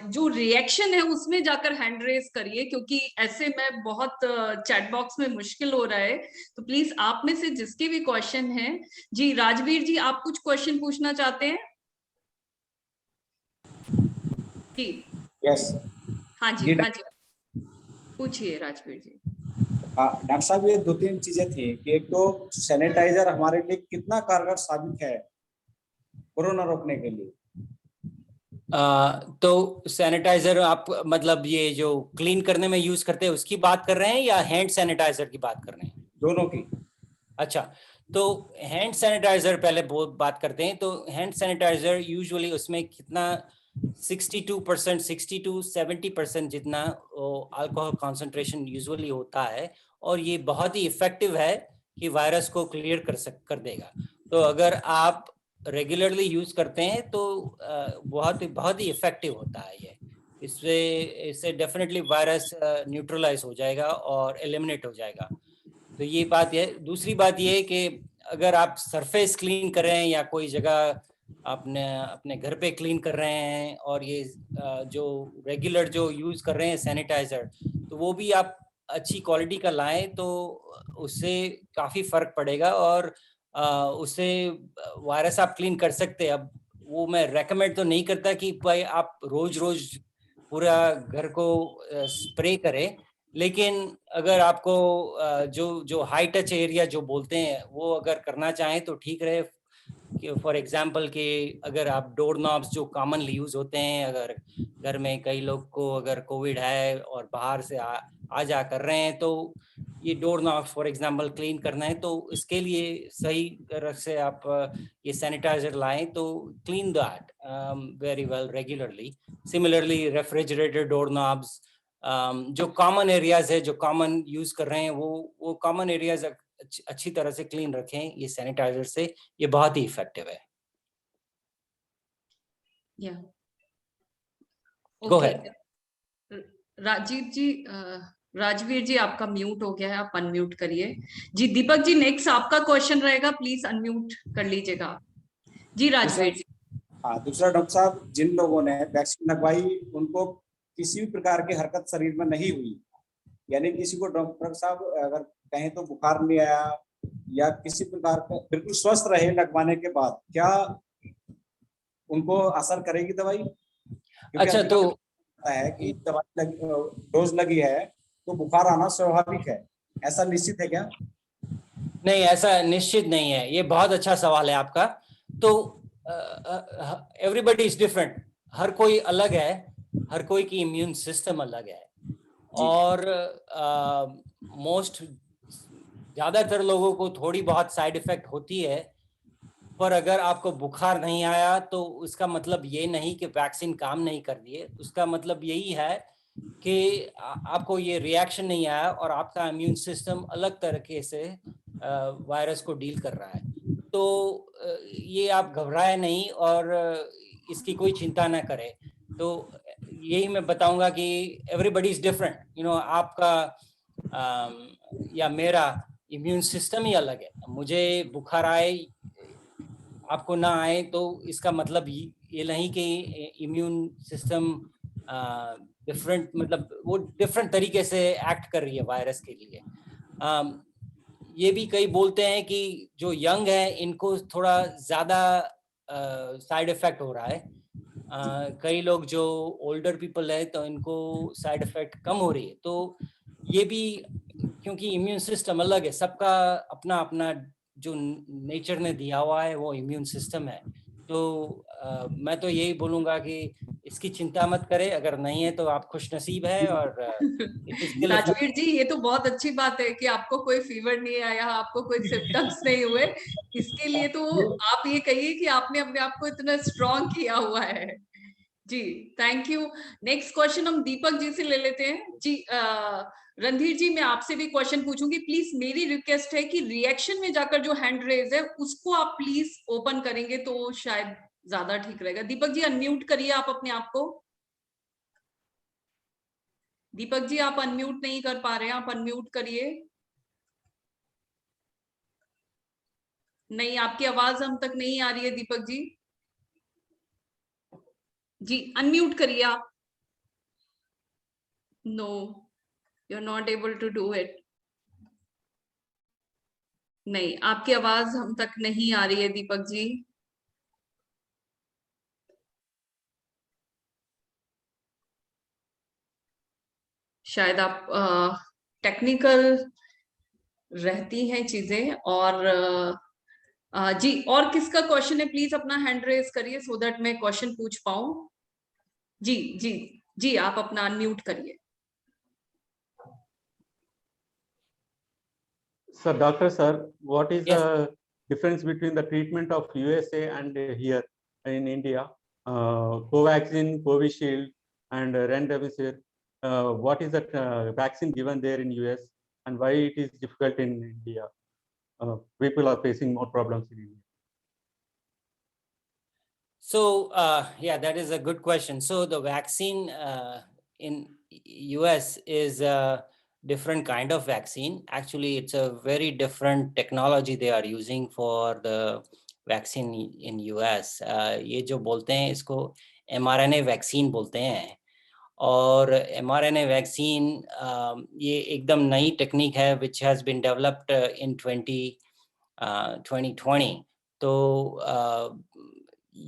जो रिएक्शन है उसमें जाकर हैंड रेज करिए, क्योंकि ऐसे में बहुत चैट बॉक्स में मुश्किल हो रहा है। तो प्लीज आप में से जिसके भी क्वेश्चन है, जी राजवीर जी आप कुछ क्वेश्चन पूछना चाहते हैं? जी यस हाँ जी हाँ जी पूछिए राजवीर जी। डॉक्टर साहब, ये 2-3 चीजें थी कि एक तो सैनिटाइजर हमारे लिए कितना कारगर साबित है कोरोना रोकने के लिए? तो सैनिटाइजर आप मतलब ये जो क्लीन करने में यूज करते हैं उसकी बात कर रहे हैं या हैंड सैनिटाइजर की बात कर रहे हैं? दोनों की। अच्छा, तो हैंड सैनिटाइजर पहले बहुत बात करते हैं। तो हैंड सैनिटाइजर यूजुअली उसमें कितना 62%, 60 to 70% जितना अल्कोहल कॉन्सेंट्रेशन यूजुअली होता है, और ये बहुत ही इफेक्टिव है कि वायरस को क्लियर कर देगा। तो अगर आप रेगुलरली यूज करते हैं तो बहुत ही इफेक्टिव होता है ये। इससे डेफिनेटली वायरस न्यूट्रलाइज हो जाएगा और एलिमिनेट हो जाएगा। तो ये बात है। दूसरी बात ये है कि अगर आप सरफेस क्लीन कर रहे हैं या कोई जगह अपने घर पे क्लीन कर रहे हैं, और ये जो रेगुलर जो यूज कर रहे हैं सैनिटाइजर, तो वो भी आप अच्छी क्वालिटी का लाएं तो उससे काफी फर्क पड़ेगा, और उससे वायरस आप क्लीन कर सकते हैं। अब वो मैं रेकमेंड तो नहीं करता कि भाई आप रोज रोज पूरा घर को स्प्रे करें, लेकिन अगर आपको जो हाई टच एरिया जो बोलते हैं वो अगर करना चाहें तो ठीक रहे। फॉर एग्जाम्पल कि अगर आप डोर नॉब्स जो कॉमनली यूज होते हैं, अगर घर में कई लोग को अगर कोविड है और बाहर से आ जा कर रहे हैं, तो ये door knobs for example clean करना है, तो इसके लिए सही तरह से आप ये सैनिटाइजर लाएं तो clean that very well regularly. Similarly refrigerator door knobs, जो कॉमन एरियाज है जो कॉमन यूज कर रहे हैं वो कॉमन एरियाज अच्छी तरह से क्लीन रखें ये सैनिटाइजर से। ये बहुत ही इफेक्टिव है। Go ahead. राजीव जी, राजवीर जी आपका म्यूट हो गया है, आप अनम्यूट करिए। जी दीपक जी नेक्स्ट आपका क्वेश्चन रहेगा, प्लीज अनम्यूट कर लीजिएगा। जी राजवीर जी। हाँ, दूसरा डॉक्टर साहब, जिन लोगों ने वैक्सीन लगवाई उनको किसी भी प्रकार की हरकत शरीर में नहीं हुई, यानी किसी को डॉक्टर साहब अगर कहें तो बुखार नहीं आया या किसी प्रकार का बिल्कुल स्वस्थ रहे लगवाने के बाद, क्या उनको असर करेगी दवाई? अच्छा, तो है कि दवाई डोज लगी है तो बुखार आना स्वाभाविक है, ऐसा निश्चित है क्या? नहीं, ऐसा निश्चित नहीं है। ये बहुत अच्छा सवाल है आपका। तो एवरीबडी इज डिफरेंट, हर कोई अलग है, हर कोई की इम्यून सिस्टम अलग है, और मोस्ट ज्यादातर लोगों को थोड़ी बहुत साइड इफेक्ट होती है। पर अगर आपको बुखार नहीं आया तो उसका मतलब ये नहीं कि वैक्सीन काम नहीं कर रही है, उसका मतलब यही है कि आपको ये रिएक्शन नहीं आया और आपका इम्यून सिस्टम अलग तरीके से वायरस को डील कर रहा है। तो ये आप घबराए नहीं और इसकी कोई चिंता ना करें। तो यही मैं बताऊंगा कि एवरीबडी इज डिफरेंट, आपका या मेरा इम्यून सिस्टम ही अलग है। मुझे बुखार आए आपको ना आए तो इसका मतलब ये नहीं कि इम्यून सिस्टम डिफरेंट, मतलब वो डिफरेंट तरीके से एक्ट कर रही है वायरस के लिए। ये भी कई बोलते हैं कि जो यंग है इनको थोड़ा ज़्यादा साइड इफेक्ट हो रहा है। कई लोग जो ओल्डर पीपल है तो इनको साइड इफेक्ट कम हो रही है। तो ये भी क्योंकि इम्यून सिस्टम अलग है, सबका अपना अपना जो नेचर ने दिया हुआ है वो इम्यून सिस्टम है। तो मैं तो यही बोलूंगा कि इसकी चिंता मत करें, अगर नहीं है तो आप खुश नसीब है। और राजवीर जी ये तो बहुत अच्छी बात है कि आपको कोई फीवर नहीं आया, आपको कोई सिम्टम्स नहीं हुए। इसके लिए तो आप ये कहिए कि आपने अपने आप को इतना स्ट्रॉन्ग किया हुआ है। जी, थैंक यू। नेक्स्ट क्वेश्चन हम दीपक जी से ले लेते हैं। जी, रणधीर जी, मैं आपसे भी क्वेश्चन पूछूंगी। प्लीज मेरी रिक्वेस्ट है कि रिएक्शन में जाकर जो हैंड रेज है उसको आप प्लीज ओपन करेंगे तो शायद ज्यादा ठीक रहेगा। दीपक जी अनम्यूट करिए आप अपने आप को। दीपक जी आप अनम्यूट नहीं कर पा रहे हैं, आप अनम्यूट करिए। नहीं, आपकी आवाज हम तक नहीं आ रही है दीपक जी। जी अनम्यूट करिए आप। No, you are not able to do it. नहीं, आपकी आवाज हम तक नहीं आ रही है दीपक जी। शायद आप टेक्निकल रहती हैं चीजें। और जी, और किसका क्वेश्चन है प्लीज अपना हैंड रेज करिए सो दैट मैं क्वेश्चन पूछ पाऊं। जी जी जी, आप अपना अनम्यूट करिए। So, Doctor Sir, what is Yes. the difference between the treatment of USA and here in India? Covaxin, Covishield, and Remdesivir. What is the vaccine given there in US, and why it is difficult in India? People are facing more problems in India. So yeah, that is a good question. So the vaccine in US is a different kind of vaccine. Actually, it's a very different technology they are using for the vaccine in US. ये जो बोलते हैं इसको mRNA vaccine बोलते हैं। और mRNA vaccine ये एकदम नई टेक्निक है which has been developed in 2020. तो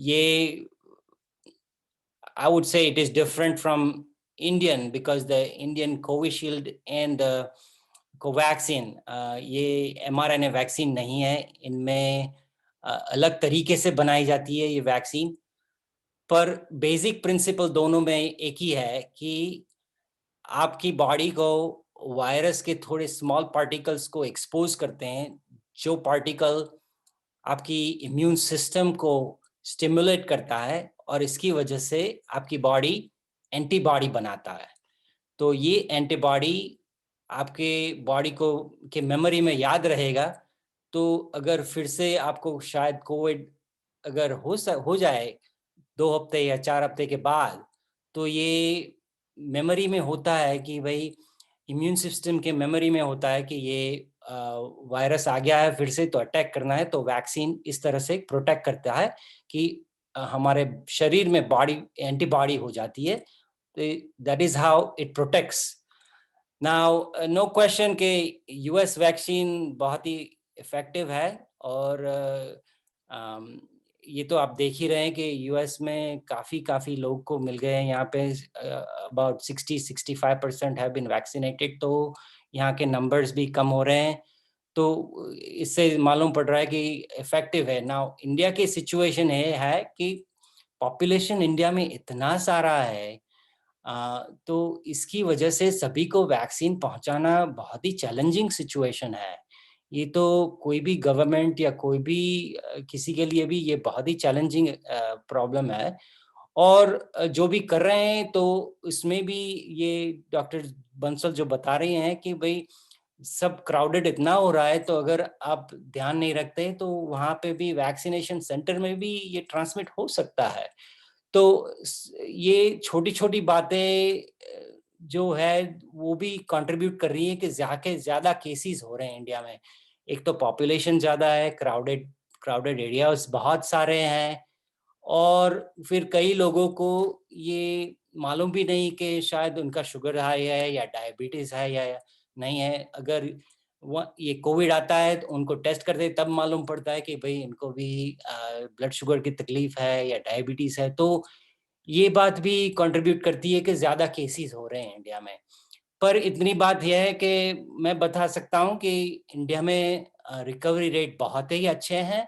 ये I would say it is different from Indian because the Indian Covishield and the Covaxin ये mRNA वैक्सीन नहीं है। इनमें अलग तरीके से बनाई जाती है ये वैक्सीन, पर बेसिक प्रिंसिपल दोनों में एक ही है कि आपकी बॉडी को वायरस के थोड़े स्मॉल पार्टिकल्स को एक्सपोज करते हैं, जो पार्टिकल आपकी इम्यून सिस्टम को स्टिमुलेट करता है और इसकी वजह से आपकी बॉडी एंटीबॉडी बनाता है। तो ये एंटीबॉडी आपके बॉडी को के मेमोरी में याद रहेगा। तो अगर फिर से आपको शायद कोविड अगर हो जाए 2 हफ्ते या 4 हफ्ते के बाद, तो ये मेमोरी में होता है कि भाई इम्यून सिस्टम के मेमोरी में होता है कि ये वायरस आ गया है फिर से, तो अटैक करना है। तो वैक्सीन इस तरह से प्रोटेक्ट करता है कि हमारे शरीर में बॉडी एंटीबॉडी हो जाती है। That is how it protects. Now no question के यूएस वैक्सीन बहुत ही इफेक्टिव है। और ये तो आप देख ही रहे हैं कि यूएस में काफ़ी लोग को मिल गए हैं। यहाँ पे अबाउट 60-65% हैव बीन वैक्सीनेटेड। तो यहाँ के नंबर्स भी कम हो रहे हैं। तो इससे मालूम पड़ रहा है कि इफेक्टिव है। नाउ इंडिया की सिचुएशन है कि पॉपुलेशन इंडिया में इतना सारा है, तो इसकी वजह से सभी को वैक्सीन पहुंचाना बहुत ही चैलेंजिंग सिचुएशन है। ये तो कोई भी गवर्नमेंट या कोई भी किसी के लिए भी ये बहुत ही चैलेंजिंग प्रॉब्लम है। और जो भी कर रहे हैं तो इसमें भी ये डॉक्टर बंसल जो बता रहे हैं कि भाई सब क्राउडेड इतना हो रहा है, तो अगर आप ध्यान नहीं रखते तो वहाँ पे भी वैक्सीनेशन सेंटर में भी ये ट्रांसमिट हो सकता है। तो ये छोटी-छोटी बातें जो है वो भी कंट्रीब्यूट कर रही है कि ज़्यादा केसेस हो रहे हैं इंडिया में। एक तो पॉपुलेशन ज़्यादा है, क्राउडेड एरियाज बहुत सारे हैं, और फिर कई लोगों को ये मालूम भी नहीं कि शायद उनका शुगर हाई है या डायबिटीज़ है या नहीं है। अगर ये कोविड आता है तो उनको टेस्ट करते तब मालूम पड़ता है कि भाई इनको भी ब्लड शुगर की तकलीफ है या डायबिटीज़ है। तो ये बात भी कंट्रीब्यूट करती है कि ज़्यादा केसेस हो रहे हैं इंडिया में। पर इतनी बात यह है कि मैं बता सकता हूँ कि इंडिया में रिकवरी रेट बहुत ही अच्छे हैं।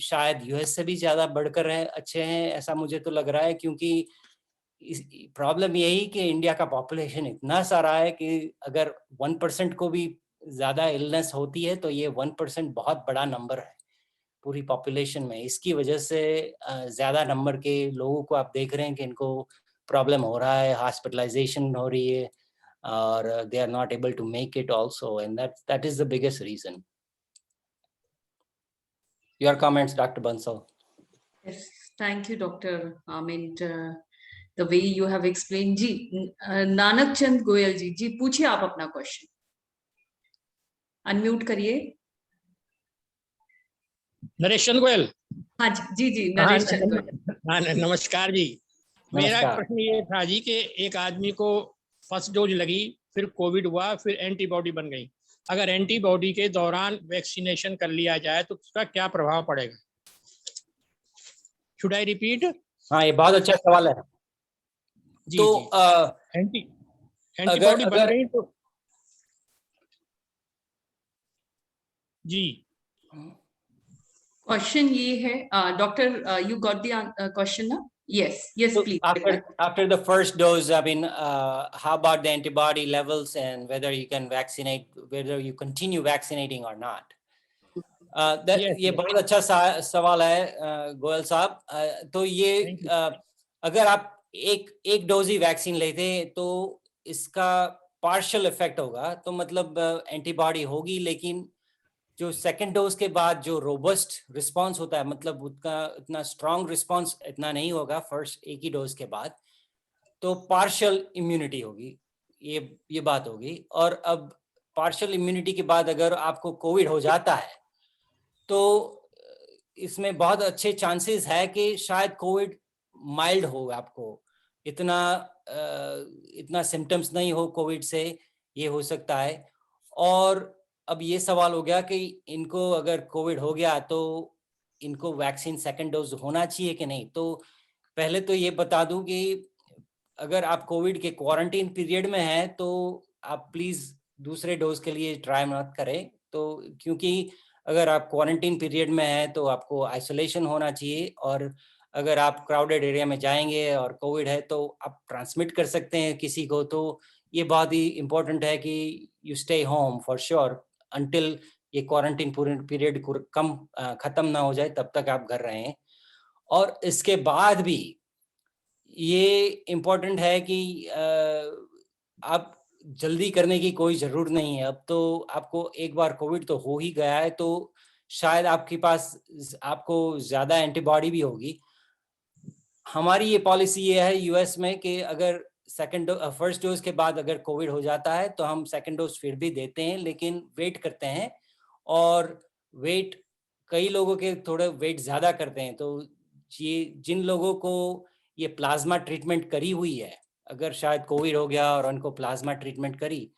शायद यूएस से भी ज़्यादा बढ़कर अच्छे हैं, ऐसा मुझे तो लग रहा है। क्योंकि प्रॉब्लम यही कि इंडिया का पॉपुलेशन इतना सारा है कि अगर 1% को भी ज़्यादा इलनेस होती है तो ये 1% बहुत बड़ा नंबर है पूरी पॉपुलेशन में। इसकी वजह से ज्यादा नंबर के लोगों को आप देख रहे हैं कि इनको प्रॉब्लम हो रहा है, हॉस्पिटलाइजेशन हो रही है, और they are not able to make it also, and that is the biggest reason. Your comments, Dr. Bansal. Yes, thank you, Dr. Amit. The way you have explained. जी, नानक चंद गोयल जी पूछिए आप अपना क्वेश्चन, अनम्यूट करिए। नरेश चंद गोयल। हाँ जी नरेश चंद गोयल। हाँ, नमस्कार जी। मेरा नमस्कार। प्रश्न ये था जी कि एक आदमी को फर्स्ट डोज लगी, फिर कोविड हुआ, फिर एंटीबॉडी बन गई। अगर एंटीबॉडी के दौरान वैक्सीनेशन कर लिया जाए तो उसका क्या प्रभाव पड़ेगा? Should I repeat? हाँ, ये बहुत अच्छा सवाल है। जी तो जी। एंटीबॉडी बन गई तो जी। क्वेश्चन ये है, doctor you got the question ना? Yes, so please. After the first dose, I mean, how about the antibody levels and whether you can vaccinate, whether you continue vaccinating or not? ये बहुत अच्छा सवाल है गोयल साहब। तो ये अगर आप एक डोज ही वैक्सीन लेते हैं तो इसका पार्शियल इफेक्ट होगा, तो मतलब एंटीबॉडी होगी, लेकिन जो सेकेंड डोज के बाद जो रोबस्ट रिस्पांस होता है, मतलब उसका इतना स्ट्रॉन्ग रिस्पांस इतना नहीं होगा फर्स्ट एक ही डोज के बाद, तो पार्शियल इम्यूनिटी होगी, ये बात होगी। और अब पार्शियल इम्यूनिटी के बाद अगर आपको कोविड हो जाता है तो इसमें बहुत अच्छे चांसेस है कि शायद कोविड माइल्ड हो, आपको इतना सिम्टम्स नहीं हो कोविड से, ये हो सकता है। और अब ये सवाल हो गया कि इनको अगर कोविड हो गया तो इनको वैक्सीन सेकंड डोज होना चाहिए कि नहीं। तो पहले तो ये बता दूं कि अगर आप कोविड के क्वारंटीन पीरियड में हैं तो आप प्लीज दूसरे डोज के लिए ट्राई मत करें, तो क्योंकि अगर आप क्वारंटीन पीरियड में हैं तो आपको आइसोलेशन होना चाहिए, और अगर आप क्राउडेड एरिया में जाएंगे और कोविड है तो आप ट्रांसमिट कर सकते हैं किसी को। तो ये बहुत ही इम्पोर्टेंट है कि you stay home for sure until ये क्वारंटीन पीरियड खत्म ना हो जाए, तब तक आप घर रहें। और इसके बाद भी ये इम्पोर्टेंट है कि आप जल्दी करने की कोई जरूरत नहीं है। अब तो आपको एक बार कोविड तो हो ही गया है, तो शायद आपके पास आपको ज्यादा एंटीबॉडी भी होगी। हमारी ये पॉलिसी ये है यूएस में कि अगर फर्स्ट डोज के बाद अगर कोविड हो जाता है तो हम सेकंड डोज फिर भी देते हैं, लेकिन वेट करते हैं। और वेट कई लोगों के थोड़े वेट ज्यादा करते हैं, तो ये जिन लोगों को ये प्लाज्मा ट्रीटमेंट करी हुई है, अगर शायद कोविड हो गया और उनको प्लाज्मा ट्रीटमेंट करी,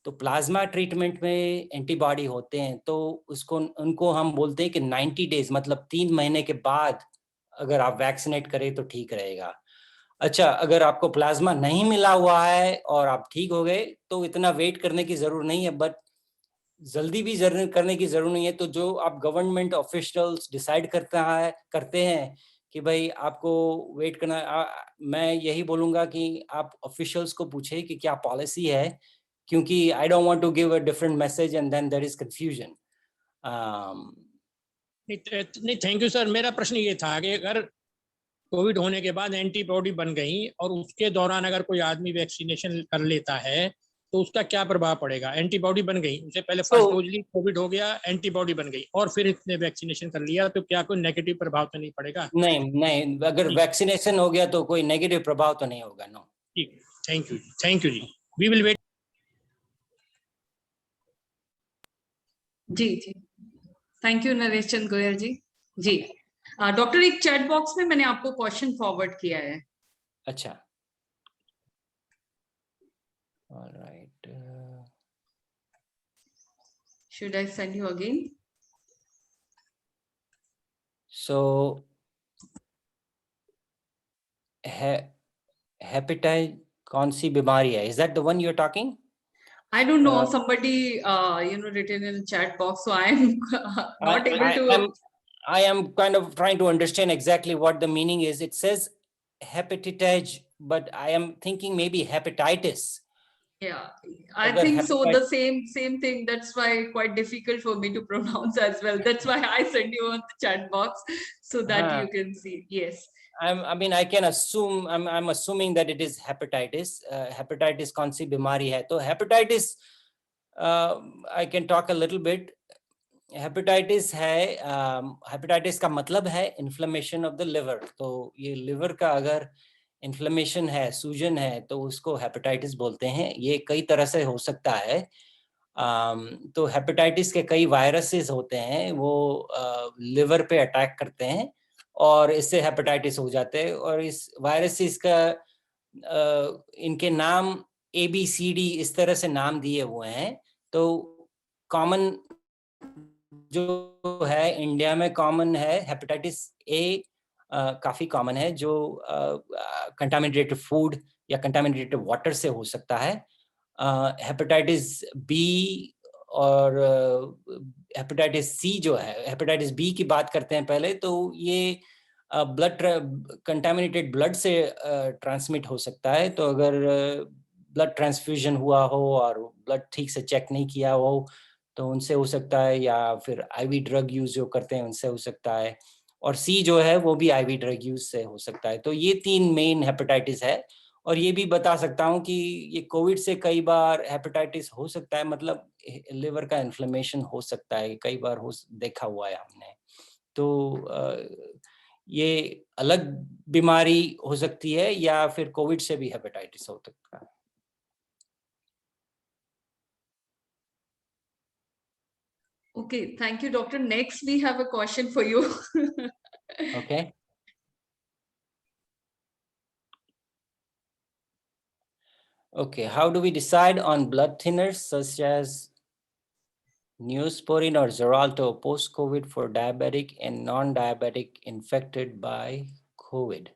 तो प्लाज्मा ट्रीटमेंट में एंटीबॉडी होते हैं, तो उनको हम बोलते हैं कि 90 डेज मतलब 3 महीने के बाद अगर आप वैक्सीनेट करें तो ठीक रहेगा। अच्छा, अगर आपको प्लाज्मा नहीं मिला हुआ है और आप ठीक हो गए तो इतना वेट करने की जरूरत नहीं है, बट जल्दी भी करने की जरूरत नहीं है। तो जो आप गवर्नमेंट ऑफिशियल्स डिसाइड करते हैं कि भाई आपको वेट करना, मैं यही बोलूंगा कि आप ऑफिशियल्स को पूछे कि क्या पॉलिसी है, क्योंकि I don't want to give a different message and then there is confusion. नहीं, थैंक यू सर। मेरा प्रश्न ये था कि अगर कोविड होने के बाद एंटीबॉडी बन गई और उसके दौरान अगर कोई आदमी वैक्सीनेशन कर लेता है तो उसका क्या प्रभाव पड़ेगा? एंटीबॉडी बन गई, उसे पहले फर्स्ट डोज ली, कोविड हो गया, एंटीबॉडी बन गई और फिर इसने वैक्सीनेशन कर लिया, तो क्या कोई नेगेटिव प्रभाव तो नहीं पड़ेगा? नहीं, अगर वैक्सीनेशन हो गया तो कोई नेगेटिव प्रभाव तो नहीं होगा। नो, ठीक, थैंक यू जी। We will wait. जी thank you Naresh Chand Goyal ji. Doctor, एक चैट बॉक्स में मैंने आपको क्वेश्चन फॉरवर्ड किया है। अच्छा, alright, should I send you again? So hepatitis कौन सी बीमारी है? Is that the one you are talking? I don't know, somebody written in the chat box, so I am not able to. I am kind of trying to understand exactly what the meaning is. It says hepatitis, but I am thinking maybe hepatitis. Yeah, I अगर think so. The hepatitis- same thing. That's why quite difficult for me to pronounce as well. That's why I send you on the chat box so that हाँ, you can see. Yes. I mean, I can assume, I'm assuming that it is hepatitis. Hepatitis कौन सी बीमारी है? तो hepatitis, I can talk a little bit. Hepatitis है, hepatitis का मतलब है inflammation of the liver. तो ये liver का अगर inflammation है, सूजन है, तो उसको hepatitis बोलते हैं. ये कई तरह से हो सकता है. तो hepatitis के कई viruses होते हैं, वो liver पे attack करते हैं और इससे hepatitis हो जाते हैं. और इस viruses का इनके नाम ABCD इस तरह से नाम दिए हुए हैं. तो common जो है इंडिया में कॉमन है हेपेटाइटिस ए, काफी कॉमन है, जो कंटामिनेटेड फूड या कंटामिनेटेड वाटर से हो सकता है. हेपेटाइटिस बी और हेपेटाइटिस सी जो है, हेपेटाइटिस बी की बात करते हैं पहले, तो ये ब्लड कंटामिनेटेड ब्लड से ट्रांसमिट हो सकता है. तो अगर ब्लड ट्रांसफ्यूजन हुआ हो और ब्लड ठीक से चेक नहीं किया हो तो उनसे हो सकता है, या फिर आईवी ड्रग यूज जो करते हैं उनसे हो सकता है. और सी जो है वो भी आईवी ड्रग यूज से हो सकता है. तो ये 3 मेन हेपेटाइटिस है. और ये भी बता सकता हूँ कि ये कोविड से कई बार हेपेटाइटिस हो सकता है, मतलब लिवर का इन्फ्लेमेशन हो सकता है, कई बार देखा हुआ है हमने. तो ये अलग बीमारी हो सकती है या फिर कोविड से भी हेपेटाइटिस हो सकता है. Okay, thank you, doctor. Next, we have a question for you. Okay. Okay, how do we decide on blood thinners such as Neosporin or Xarelto post-COVID for diabetic and non-diabetic infected by COVID?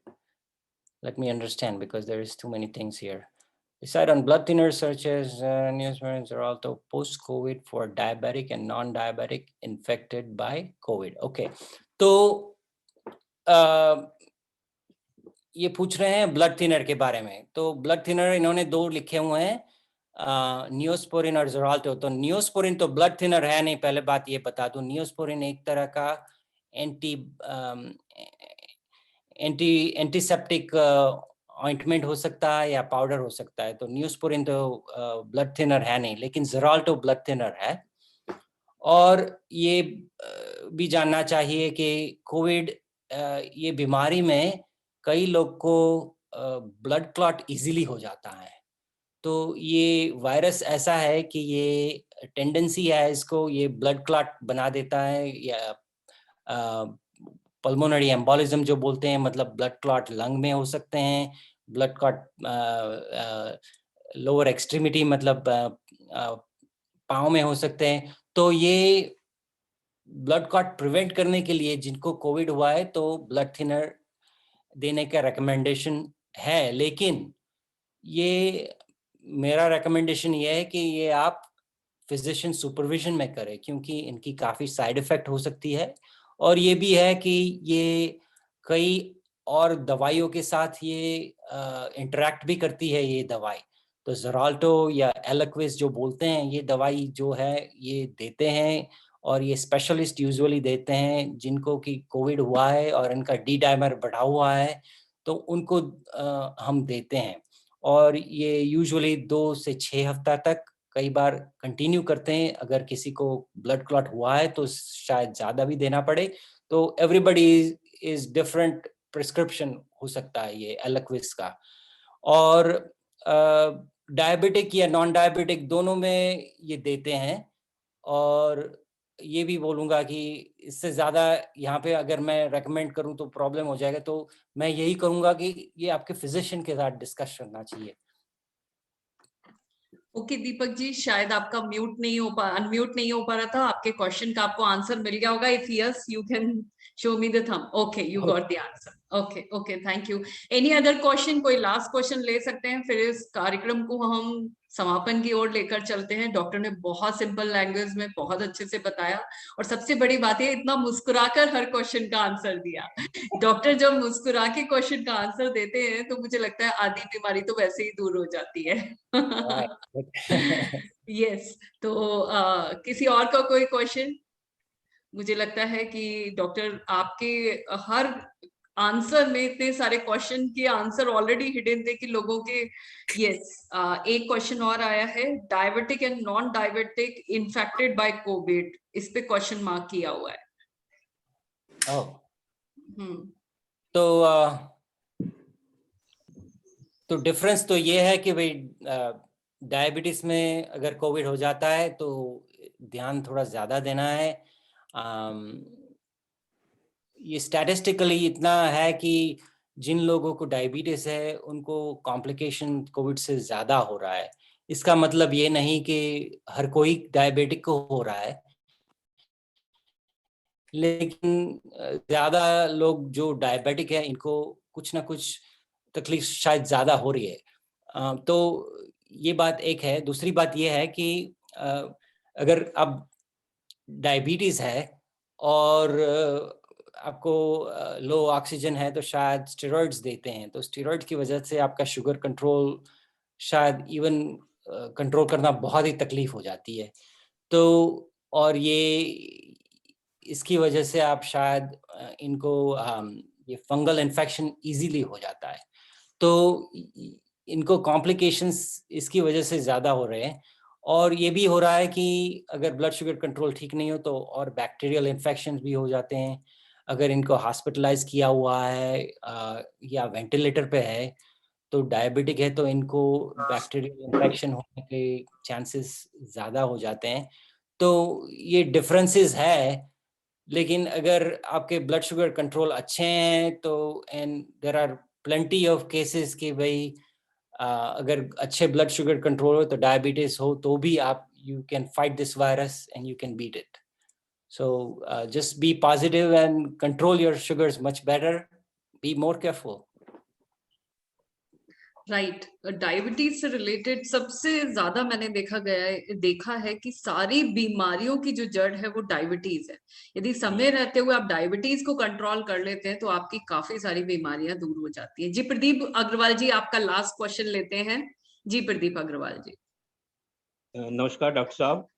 Let me understand, because there is too many things here. Decide on blood thinners such as Neosporin, Xarelto post-COVID for diabetic and non-diabetic infected by COVID. Okay, तो ये पूछ रहे हैं blood thinner के बारे में. तो blood thinner इन्होंने 2 लिखे हुए हैं, नियोस्पोरिन और ज़राल्टो. तो नियोस्पोरिन तो ब्लड थिनर है नहीं, पहले बात ये बता दूं. नियोस्पोरिन एक तरह का एंटीसेप्टिक ऑइंटमेंट हो सकता है या पाउडर हो सकता है. तो नियोस्पोरिन तो ब्लड थिनर है नहीं, लेकिन ज़राल्टो ब्लड थिनर है. और ये भी जानना चाहिए कि कोविड ये बीमारी में कई लोग को ब्लड क्लॉट इजीली हो जाता है. तो ये वायरस ऐसा है कि ये टेंडेंसी है इसको, ये ब्लड क्लॉट बना देता है, या पल्मोनरी एम्बोलिज्म जो बोलते हैं, मतलब ब्लड क्लॉट लंग में हो सकते हैं, ब्लड क्लॉट लोअर एक्सट्रीमिटी मतलब पाँव में हो सकते हैं. तो ये ब्लड क्लॉट प्रिवेंट करने के लिए जिनको कोविड हुआ है तो ब्लड थिनर देने का रिकमेंडेशन है. लेकिन ये मेरा रिकमेंडेशन ये है कि ये आप फिजिशियन सुपरविजन में करें, क्योंकि इनकी काफ़ी साइड इफ़ेक्ट हो सकती है. और ये भी है कि ये कई और दवाइयों के साथ ये इंटरेक्ट भी करती है ये दवाई. तो ज़राल्टो या एलिक्विस जो बोलते हैं, ये दवाई जो है ये देते हैं, और ये स्पेशलिस्ट यूजुअली देते हैं जिनको कि कोविड हुआ है और इनका डी डाइमर बढ़ा हुआ है, तो उनको हम देते हैं. और ये यूजुअली 2 से 6 हफ्ता तक कई बार कंटिन्यू करते हैं. अगर किसी को ब्लड क्लॉट हुआ है तो शायद ज़्यादा भी देना पड़े. तो एवरीबडी इज डिफरेंट प्रिस्क्रिप्शन हो सकता है ये एलिक्विस का. और डायबिटिक या नॉन डायबिटिक दोनों में ये देते हैं. और ये भी बोलूँगा कि इससे ज़्यादा यहाँ पे अगर मैं रेकमेंड करूँ तो प्रॉब्लम हो जाएगा. तो मैं यही कहूँगा कि ये आपके फिजिशियन के साथ डिस्कस करना चाहिए. ओके दीपक जी, शायद आपका अनम्यूट नहीं हो पा रहा था. आपके क्वेश्चन का आपको आंसर मिल गया होगा. If yes, you can show me the thumb. Okay, you got the answer. Okay okay, thank you. Any other question? कोई लास्ट क्वेश्चन ले सकते हैं, फिर इस कार्यक्रम को हम समापन की ओर लेकर चलते हैं। डॉक्टर ने बहुत सिंपल लैंग्वेज में बहुत अच्छे से बताया, और सबसे बड़ी बात है इतना मुस्कुराकर हर क्वेश्चन का आंसर दिया। डॉक्टर जब मुस्कुरा के क्वेश्चन का आंसर देते हैं तो मुझे लगता है आधी बीमारी तो वैसे ही दूर हो जाती है। यस, तो किसी और का कोई क्वेश्चन? मुझे लगता है कि डॉक्टर आपके हर आंसर में इतने सारे क्वेश्चन के आंसर ऑलरेडी हिडन थे कि लोगों के। यस, एक क्वेश्चन और आया है, diabetic and non diabetic infected by Covid, इस पे क्वेश्चन मार्क किया हुआ है। तो डिफरेंस तो ये है कि भाई डायबिटीज में अगर कोविड हो जाता है तो ध्यान थोड़ा ज्यादा देना है। ये स्टैटिस्टिकली इतना है कि जिन लोगों को डायबिटीज है उनको कॉम्प्लिकेशन कोविड से ज्यादा हो रहा है। इसका मतलब ये नहीं कि हर कोई डायबिटिक को हो रहा है, लेकिन ज्यादा लोग जो डायबिटिक है इनको कुछ ना कुछ तकलीफ शायद ज्यादा हो रही है। तो ये बात एक है। दूसरी बात ये है कि अगर अब डायबिटीज है और आपको लो ऑक्सीजन है तो शायद स्टेरॉइड्स देते हैं, तो स्टेरॉइड की वजह से आपका शुगर कंट्रोल शायद इवन कंट्रोल करना बहुत ही तकलीफ हो जाती है। तो और ये इसकी वजह से आप शायद इनको ये फंगल इन्फेक्शन इजीली हो जाता है, तो इनको कॉम्प्लिकेशंस इसकी वजह से ज़्यादा हो रहे हैं। और ये भी हो रहा है कि अगर ब्लड शुगर कंट्रोल ठीक नहीं हो तो और बैक्टीरियल इन्फेक्शंस भी हो जाते हैं। अगर इनको हॉस्पिटलाइज किया हुआ है या वेंटिलेटर पे है तो डायबिटिक है तो इनको बैक्टीरियल इन्फेक्शन होने के चांसेस ज़्यादा हो जाते हैं। तो ये डिफरेंसेस है, लेकिन अगर आपके ब्लड शुगर कंट्रोल अच्छे हैं तो and there are plenty of cases कि भाई अगर अच्छे ब्लड शुगर कंट्रोल हो तो डायबिटीज हो तो भी आप you can fight this virus and you can beat it. So just be positive and control your sugars much better, be more careful. Right, diabetes से रिलेटेड सबसे ज्यादा मैंने देखा है कि सारी बीमारियों की जो जड़ है वो डायबिटीज है। यदि समय रहते हुए आप डायबिटीज को कंट्रोल कर लेते हैं तो आपकी काफी सारी बीमारियां दूर हो जाती हैं। जी प्रदीप अग्रवाल जी, आपका लास्ट क्वेश्चन लेते हैं। जी प्रदीप अग्रवाल जी। नमस्कार डॉक्टर साहब।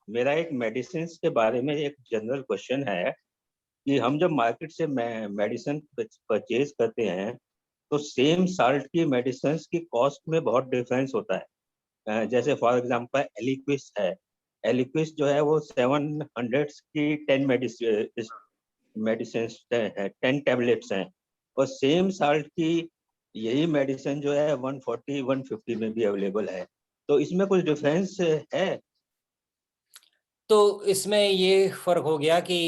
मेरा एक मेडिसिन के बारे में एक जनरल क्वेश्चन है कि हम जब मार्केट से मेडिसिन परचेज करते हैं तो सेम साल्ट की मेडिसिन की कॉस्ट में बहुत डिफरेंस होता है। जैसे फॉर एग्जांपल एलिक्विस है, एलिक्विस जो है वो 700 की 10 मेडिसिन है, 10 टैबलेट्स हैं, और सेम साल्ट की यही मेडिसिन जो है 140-150 में भी अवेलेबल है। तो इसमें कुछ डिफरेंस है? तो इसमें ये फर्क हो गया कि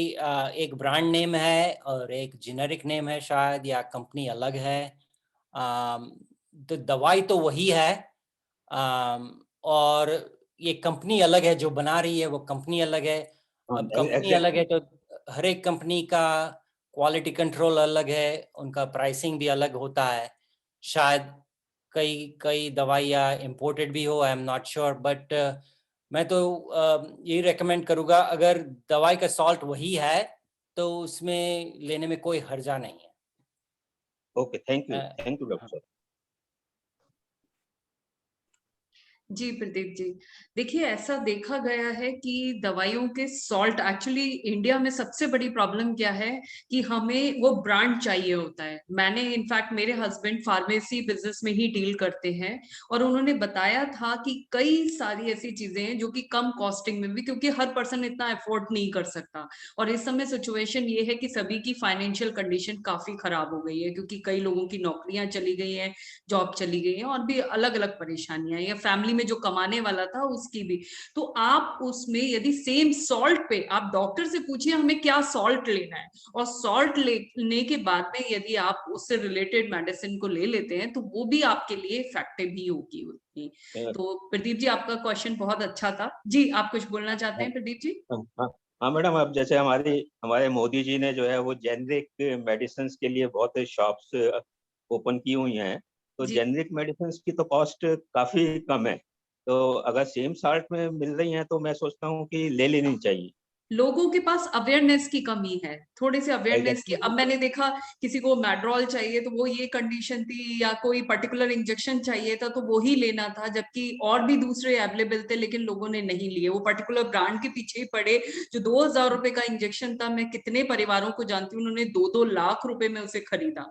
एक ब्रांड नेम है और एक जेनेरिक नेम है शायद, या कंपनी अलग है। तो दवाई तो वही है और ये कंपनी अलग है, जो बना रही है वो कंपनी अलग है। अब कंपनी अलग है तो हर एक कंपनी का क्वालिटी कंट्रोल अलग है, उनका प्राइसिंग भी अलग होता है। शायद कई दवाइयाँ इंपोर्टेड भी हो, I am not sure, but मैं तो यही रेकमेंड करूँगा, अगर दवाई का सॉल्ट वही है तो उसमें लेने में कोई हर्जा नहीं है। ओके, थैंक यू डॉक्टर साहब। जी प्रदीप जी, देखिए ऐसा देखा गया है कि दवाइयों के सॉल्ट, एक्चुअली इंडिया में सबसे बड़ी प्रॉब्लम क्या है कि हमें वो ब्रांड चाहिए होता है। मैंने इनफैक्ट, मेरे हस्बैंड फार्मेसी बिजनेस में ही डील करते हैं और उन्होंने बताया था कि कई सारी ऐसी चीजें हैं जो कि कम कॉस्टिंग में भी, क्योंकि हर पर्सन इतना अफोर्ड नहीं कर सकता। और इस समय सिचुएशन ये है कि सभी की फाइनेंशियल कंडीशन काफी खराब हो गई है, क्योंकि कई लोगों की नौकरियां चली गई हैं, जॉब चली गई है, और भी अलग अलग परेशानियां, या फैमिली में जो कमाने वाला था उसकी भी। तो आप उसमें यदि सेम सॉल्ट पे आप डॉक्टर से पूछिए हमें क्या सॉल्ट लेना है, और सॉल्ट लेने के बाद में यदि आप उससे रिलेटेड मेडिसिन को ले लेते हैं तो वो भी आपके लिए इफेक्टिव ही होगी उतनी। तो प्रदीप जी, आपका क्वेश्चन बहुत अच्छा था। जी, आप कुछ बोलना चाहते हैं प्रदीप जी? हाँ मैडम, अब जैसे हमारे मोदी जी ने जो है वो जेनरिक मेडिसिन के लिए बहुत शॉप्स ओपन की हुई हैं, तो जी। जेनरिक मेडिसिन की तो कॉस्ट काफी कम है, तो अगर सेम साल्ट में मिल रही हैं तो मैं सोचता हूँ कि ले लेनी चाहिए। लोगों के पास अवेयरनेस की कमी है, थोड़े से अवेयरनेस की। Exactly. अब मैंने देखा किसी को मैड्रॉल चाहिए तो वो ये कंडीशन थी, या कोई पर्टिकुलर इंजेक्शन चाहिए था तो वो ही लेना था, जबकि और भी दूसरे अवेलेबल थे, लेकिन लोगों ने नहीं लिए, वो पर्टिकुलर ब्रांड के पीछे ही पड़े। जो 2000 रुपए का इंजेक्शन था, मैं कितने परिवारों को जानती हूँ उन्होंने 2-2 लाख रुपए में उसे खरीदा,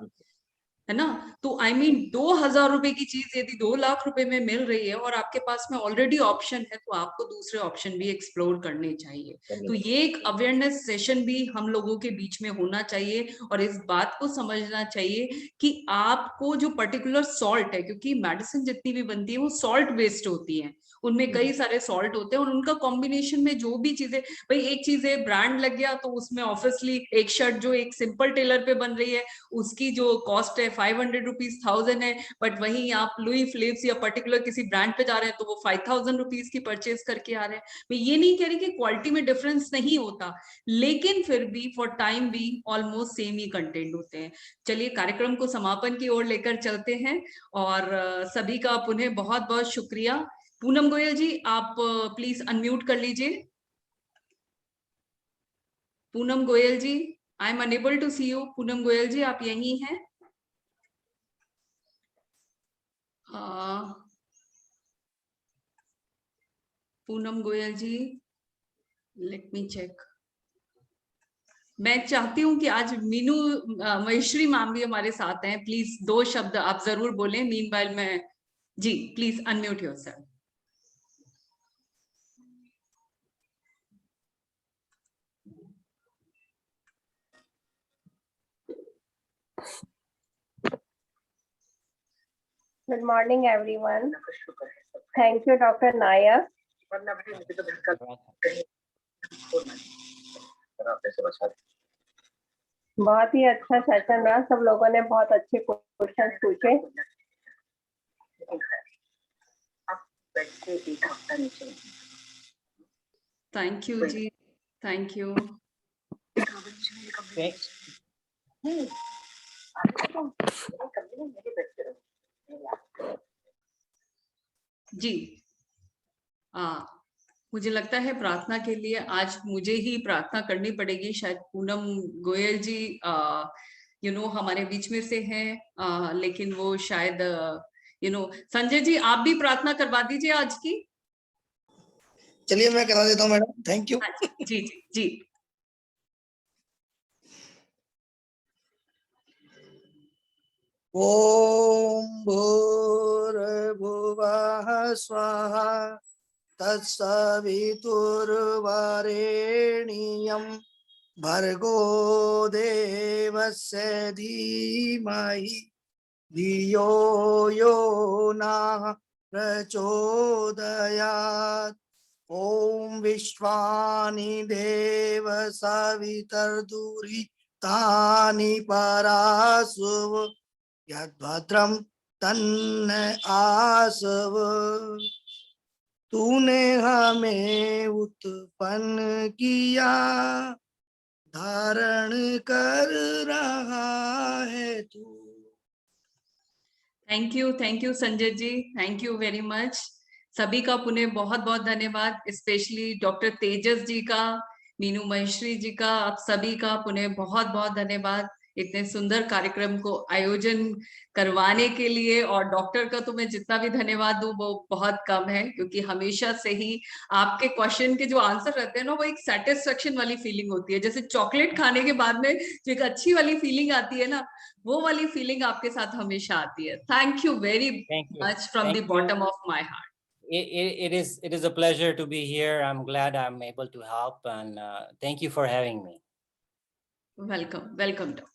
है ना। तो आई मीन 2000 रुपए की चीज यदि 2 लाख रुपए में मिल रही है और आपके पास में ऑलरेडी ऑप्शन है, तो आपको दूसरे ऑप्शन भी एक्सप्लोर करने चाहिए। तो ये एक अवेयरनेस सेशन भी हम लोगों के बीच में होना चाहिए, और इस बात को समझना चाहिए कि आपको जो पर्टिकुलर सॉल्ट है, क्योंकि मेडिसिन जितनी भी बनती है वो सॉल्ट बेस्ड होती है, उनमें कई सारे सॉल्ट होते हैं, और उनका कॉम्बिनेशन में जो भी चीजें, भाई एक चीज है ब्रांड लग गया तो उसमें ऑब्वियसली एक शर्ट जो एक सिंपल टेलर पे बन रही है उसकी जो कॉस्ट है 500 रुपीज 1000 है, बट वहीं आप लुई फिलिप्स या पर्टिकुलर किसी ब्रांड पे जा रहे हैं तो वो 5000 रुपीज की परचेज करके आ रहे हैं। मैं ये नहीं कह रही कि क्वालिटी में डिफरेंस नहीं होता, लेकिन फिर भी फॉर टाइम भी ऑलमोस्ट सेम ही कंटेंट होते हैं। चलिए कार्यक्रम को समापन की ओर लेकर चलते हैं, और सभी का पुनः बहुत बहुत शुक्रिया। पूनम गोयल जी, आप प्लीज अनम्यूट कर लीजिए। Poonam Goyal ji, I am unable to see you. Poonam Goyal ji, आप यहीं हैं? Poonam Goyal ji, let me check. मैं चाहती हूँ कि आज मीनू महेश्वरी मैम भी हमारे साथ हैं, प्लीज 2 शब्द आप जरूर बोलें। मीनवाइल मैं, जी please unmute yourself. Good morning, everyone. Thank you, Dr. Nayak. बहुत ही अच्छा सेशन रहा, सब लोगों ने बहुत अच्छे क्वेश्चन पूछे। थैंक यू जी, थैंक यू। जी मुझे लगता है प्रार्थना के लिए आज मुझे ही प्रार्थना करनी पड़ेगी। शायद पूनम गोयल जी हमारे बीच में से हैं, लेकिन वो शायद संजय जी आप भी प्रार्थना करवा दीजिए आज की। चलिए मैं करा देता हूँ मैडम, थैंक यू। जी जी जी। ओम भूर्भुवः स्वः तत्सवितुर्वरेण्यं भर्गो देवस्य धीमहि धियो यो नः प्रचोदयात्। ओम विश्वानि देव सवितर्दुरितानि परासुव यद्भद्रं तन्न आसव। तूने हमें उत्पन्न किया, धारण कर रहा है तू। Thank you Sanjay ji, thank you very much. सभी का पुनः बहुत बहुत धन्यवाद, स्पेशली डॉक्टर तेजस जी का, मीनू महेश्वरी जी का, आप सभी का पुनः बहुत बहुत धन्यवाद इतने सुंदर कार्यक्रम को आयोजन करवाने के लिए। और डॉक्टर का तो मैं जितना भी धन्यवाद दूं वो बहुत कम है, क्योंकि हमेशा से ही आपके क्वेश्चन के जो आंसर रहते हैं ना, वो एक सेटिस्फेक्शन वाली फीलिंग होती है। जैसे चॉकलेट खाने के बाद में जो एक अच्छी वाली फीलिंग आती है ना, वो वाली फीलिंग आपके साथ हमेशा आती है। Thank you very much from the bottom of my heart. It is a pleasure to be here. I'm glad I'm able to help, and thank you for having me. Welcome, welcome, Doctor.